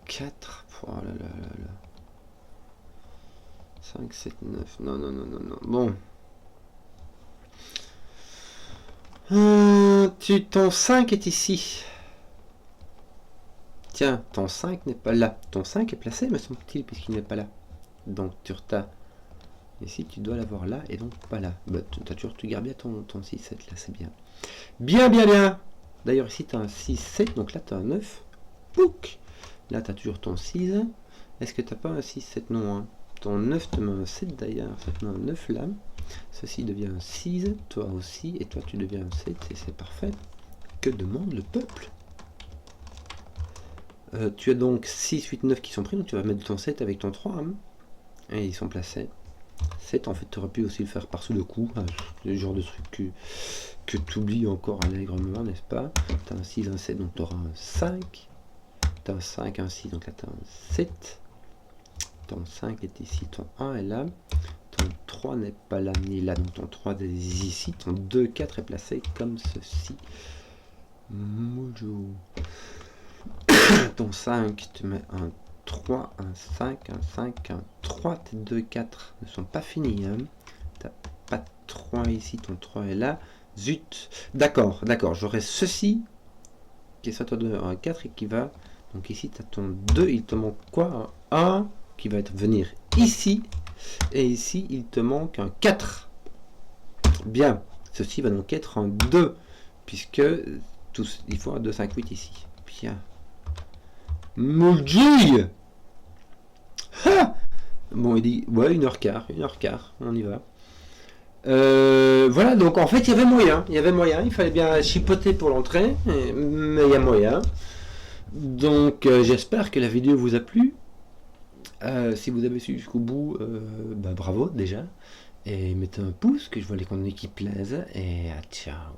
Speaker 1: 4, oh là là là là. 5, 7, 9, non. Bon. Ton 5 est ici. Tiens, ton 5 n'est pas là. Ton 5 est placé, me semble-t-il, puisqu'il n'est pas là. Donc ici tu dois l'avoir là et donc pas là. Bah, tu gardes bien ton 6-7 là, c'est bien. Bien. D'ailleurs ici tu as un 6-7, donc là tu as un 9. Pouc. Là tu as toujours ton 6. Est-ce que tu n'as pas un 6-7? Non. Hein. Ton 9 te met un 7 d'ailleurs. Ça te met un 9 là. Ceci devient un 6. Toi aussi. Et toi tu deviens un 7. Et c'est parfait. Que demande le peuple? Tu as donc 6, 8, 9 qui sont pris. Donc tu vas mettre ton 7 avec ton 3. Hein. Et ils sont placés. 7, en fait, tu aurais pu aussi le faire par sous le coup. Le genre de truc que tu oublies encore allègrement, n'est-ce pas? Tu as un 6, un 7, donc tu auras un 5. Tu as un 5, un 6, donc là tu as un 7. Ton 5 est ici, ton 1 est là. Ton 3 n'est pas là ni là, donc ton 3 est ici. Ton 2, 4 est placé comme ceci. Mojo. Ton 5, tu mets un 3, un 5, un 5, un 3. Tes 2, 4 ne sont pas finis. Hein. Tu n'as pas de 3 ici, ton 3 est là. Zut. D'accord. J'aurai ceci qui est soit de un 4 et qui va. Donc ici, tu as ton 2. Il te manque quoi? Un 1 qui va venir ici. Et ici, il te manque un 4. Bien. Ceci va donc être un 2. Puisque il faut un 2, 5, 8 ici. Bien. Moji. Bon, il dit, ouais, 1h15, on y va. Voilà, donc en fait, il y avait moyen, il fallait bien chipoter pour l'entrée, mais il y a moyen. Donc, j'espère que la vidéo vous a plu. Si vous avez suivi jusqu'au bout, bah, bravo déjà. Et mettez un pouce, que je vois les contenus qui plaisent, et ciao.